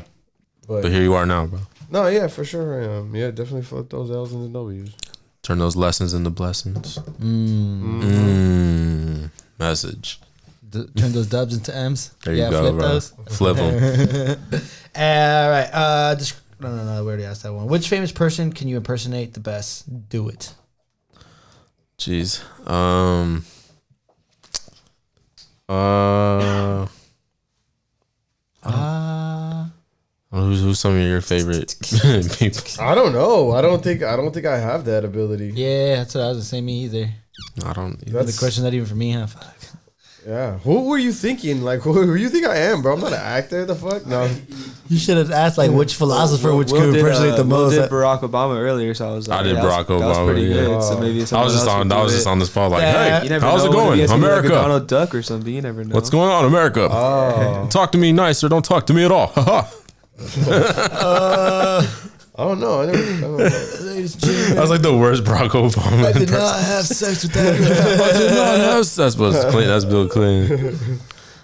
But here you are now, bro. No, yeah, for sure I am. Yeah, definitely flip those L's into W's. Turn those lessons into blessings. Message. Turn those dubs into M's. There you go, flip bro. Those. Flip them. All right. No. We already asked that one. Which famous person can you impersonate the best? Do it. Jeez. Who's some of your favorite people? I don't know. I don't think I have that ability. Yeah, that's what I was gonna say. Me either. I don't. That's the question not even for me, huh? Fuck. Yeah. Who were you thinking? Like, who you think I am, bro? I'm not an actor. The fuck? No. You should have asked like which philosopher could impersonate the most. I did Barack Obama earlier, so I was like, I did Barack Obama. That was pretty good. So maybe I was just on the spot, like, hey, how's it going, America? Like Donald Duck or something. You never know. What's going on, America? Talk to me nice or don't talk to me at all. I don't know. That was like the worst Barack Obama. I did not have sex with that. I did not have sex. That's Bill Clinton.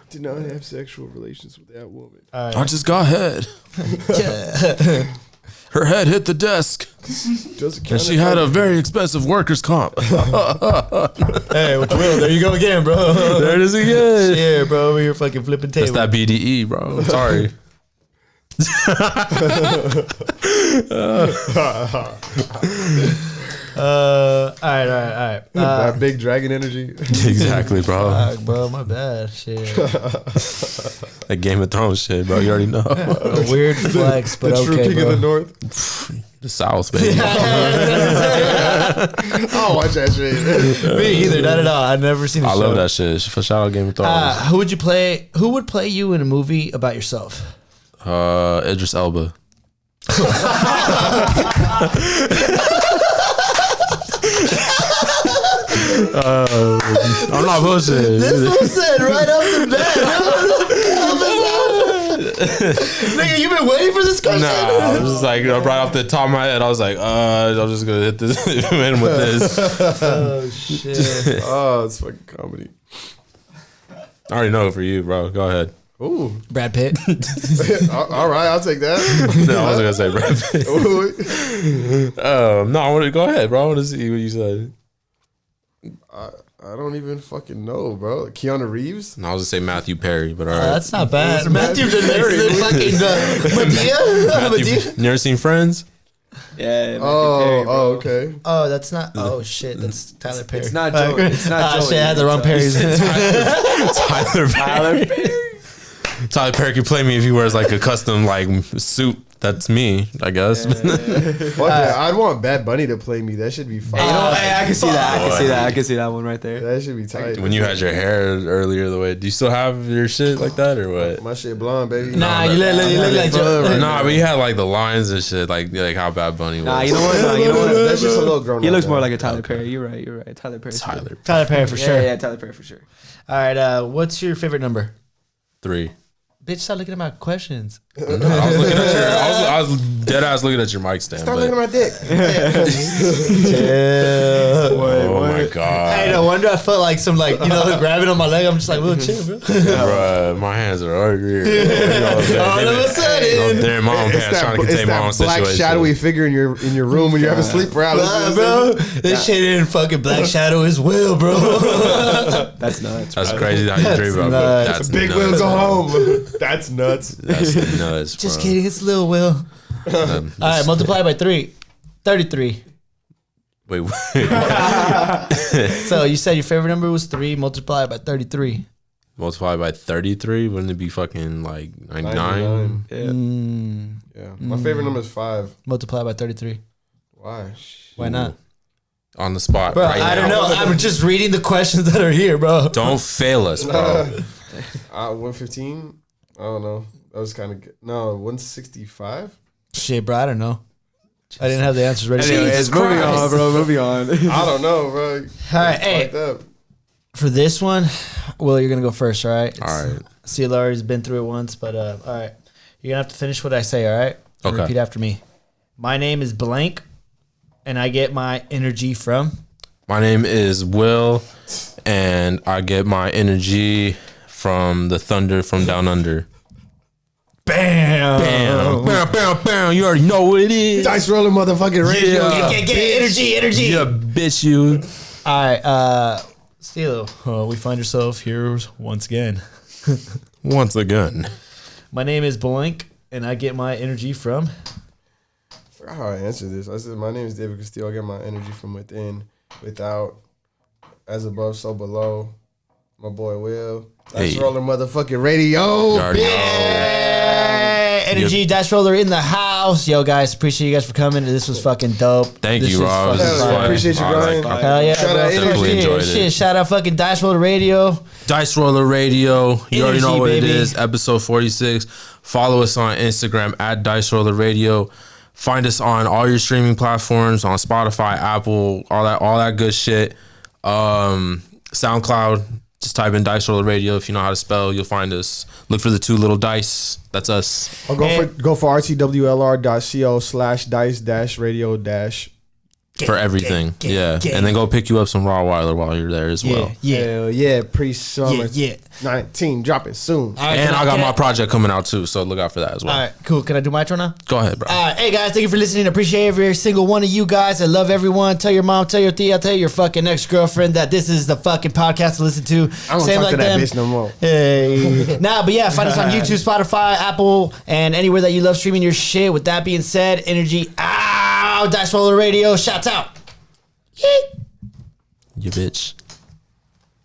Did not have sexual relations with that woman. I just got head. Her head hit the desk. And she had a very expensive workers' comp. Hey, what's Will? There you go again, bro. There it is again. Yeah, bro. We were fucking flipping tables. That's that BDE, bro. I'm sorry. All right. That big dragon energy. Exactly, bro. Fuck, bro, my bad. Shit. That Game of Thrones shit, bro. You already know. A weird flex, but The okay, true king bro. of the north. The South, baby. I'll watch that shit. Me either, not at all. I've never seen. I love that shit. Shout out Game of Thrones. Who would you play? Who would play you in a movie about yourself? Idris Elba. I'm not bullshit. This was said right off the bat. Nigga, you been waiting for this question? Nah, I was just like, right off the top of my head, I was like, I'm just gonna hit this in with this. Oh shit. Oh, it's fucking comedy. I already know it for you, bro. Go ahead. Ooh. Brad Pitt. All right, I'll take that. No, I was gonna say Brad Pitt. No, I want to go ahead, bro. I want to see what you said. I don't even fucking know, bro. Keanu Reeves? No, I was gonna say Matthew Perry, but all right. That's not bad. It's Matthew Matthew the Perry. next fucking Madea. Matthew, you never seen Friends? Yeah. Oh, okay. Oh, that's not. Oh shit, that's Tyler Perry. It's not Joe. It's not Joey. Shit, I had the wrong Perry's. Tyler Perry. Tyler Perry could play me if he wears like a custom like suit. That's me, I guess. Fuck yeah, I'd want Bad Bunny to play me. That should be fun. Hey, I can see that. I can see that one right there. That should be tight. When you had your hair earlier, the way, do you still have your shit like that or what? My shit blonde, baby. Nah, you look like Joe. Nah, but you had like the lines and shit, like how Bad Bunny was. Nah, you know what? That's just a little grown. He looks more like a Tyler Perry. You're right. Tyler Perry. Tyler Perry for sure. Yeah, Tyler Perry for sure. All right, what's your favorite number? 3. Bitch, stop looking at my questions. No, I was looking at your. I was dead ass looking at your mic stand. Stop looking at my dick. Oh my god! Hey, no wonder I felt like some grabbing on my leg. I'm just like, well, chill, bro. Bruh, my hands are over here. All of a sudden, they're in my own pants trying to contain my own black situation. shadowy figure in your room when you're having sleep paralysis. bro, this shit in fucking Black Shadow is Will, bro. That's nuts. That's crazy how you dream about. nuts. That's Big nuts. Will go home. That's nuts. That's nuts, bro. Just kidding, it's Lil Will. All right, multiply by 3. 33. Wait. So you said your favorite number was 3, multiplied by 33. Multiply by 33, wouldn't it be fucking like 99? Yeah. My favorite number is 5. Multiplied by 33. Why? Why not? On the spot, Bro, right I now. don't know. I'm just reading the questions that are here, bro. Don't fail us, bro. 115? I don't know. That was kind of good. No, 165? Shit, bro, I don't know. I didn't have the answers ready. Anyways, moving on, bro. Moving on. I don't know, bro. All right, hey, Fucked up. for this one, Will, you're going to go first, all right? All right. CLR's been through it once, but all right. You're going to have to finish what I say, all right? Okay. Repeat after me. My name is blank, and I get my energy from... My name is Will, and I get my energy from the thunder from down under. Bam! Bam, bam, bam, bam. You already know what it is. Dice roller motherfucking radio. Get energy. Yeah, bitch, you. All right, Stillo, we find ourselves here once again. Once again. My name is blank, and I get my energy from... I forgot how I answered this. I said, my name is David Castillo. I get my energy from within, without, as above, so below. My boy Will. Dice Hey. roller motherfucking radio. You already know. Energy Dash Roller in the house. Yo, guys, appreciate you guys for coming. This was fucking dope. Thank This you, was Rob. fucking This is Yeah, fun. fun. appreciate you, I Brian. Hell yeah, Shout bro. out Definitely energy. enjoyed it. Shit, shout out fucking Dash Roller Radio. Dice Roller Radio. You already know Energy, what baby. it is. Episode 46. Follow us on Instagram at Dice Roller Radio. Find us on all your streaming platforms, on Spotify, Apple, all that good shit. SoundCloud. Just type in Dice Roller Radio. If you know how to spell, you'll find us. Look for the 2 little dice. That's us. Or go for rtwlr.co/dice-radio- for everything. And then go pick you up some Rottweiler while you're there as well. Hell yeah, pre-summer. 19 dropping soon. Right, and I got my project coming out too, so look out for that as well. All right, cool. Can I do my intro now? Go ahead, bro. All right, hey guys, thank you for listening. I appreciate every single one of you guys. I love everyone. Tell your mom, tell your tia, tell your fucking ex-girlfriend that this is the fucking podcast to listen to. I don't talk to that bitch no more. Hey. But yeah, find us on YouTube, Spotify, Apple, and anywhere that you love streaming your shit. With that being said, Energy out. Dice Roller Radio, shouts out. You bitch.